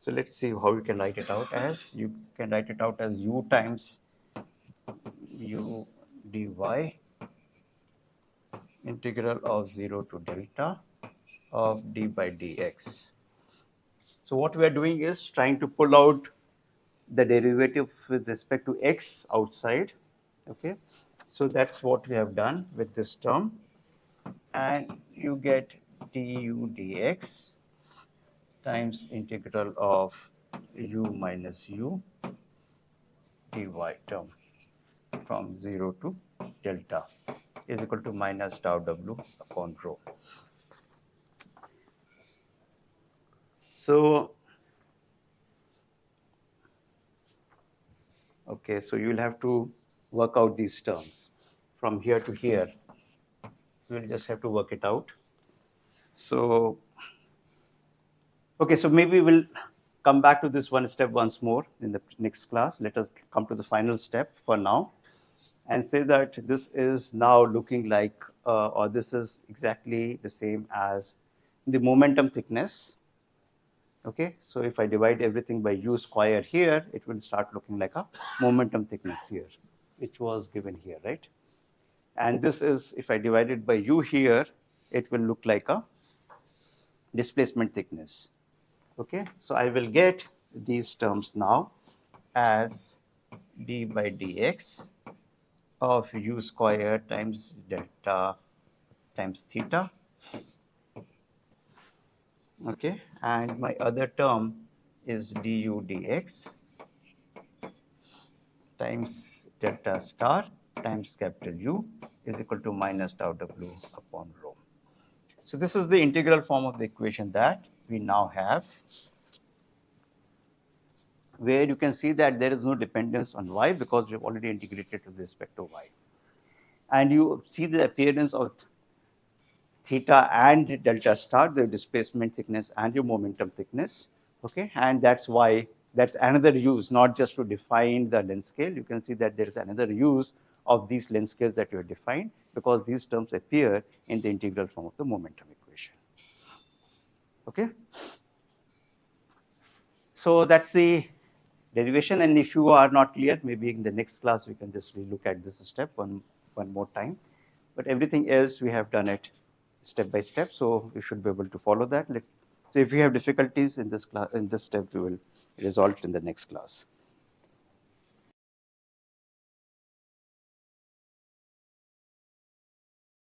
let's see how you can write it out as. You can write it out as u times u dy integral of 0 to delta of d by dx. So what we are doing is trying to pull out the derivative with respect to x outside. Okay, so that's what we have done with this term, and you get du dx times integral of u minus u dy term from 0 to delta is equal to minus tau w upon rho. So, okay, so you will have to work out these terms from here to here. You will just have to work it out. So, okay, so maybe we'll come back to this one step once more in the next class. Let us come to the final step for now and say that this is now looking like, or this is exactly the same as the momentum thickness. Okay, so if I divide everything by u square here, it will start looking like a momentum thickness here, which was given here, right? And this is, if I divide it by u here, it will look like a displacement thickness. Okay, so I will get these terms now as d by dx of u square times delta times theta Okay, and my other term is du dx times delta star times capital U is equal to minus tau w upon rho. So this is the integral form of the equation that we now have, where you can see that there is no dependence on y because we have already integrated with respect to y. And you see the appearance of theta and delta star, the displacement thickness and your momentum thickness. Okay, and that's why that's another use, not just to define the length scale. You can see that there is another use of these length scales that you have defined, because these terms appear in the integral form of the momentum equation. Okay, so that's the derivation. And if you are not clear, maybe in the next class we can just relook at this step one more time. But everything else we have done it step by step, so you should be able to follow that. So if you have difficulties in this class, in this step, we will resolve it in the next class.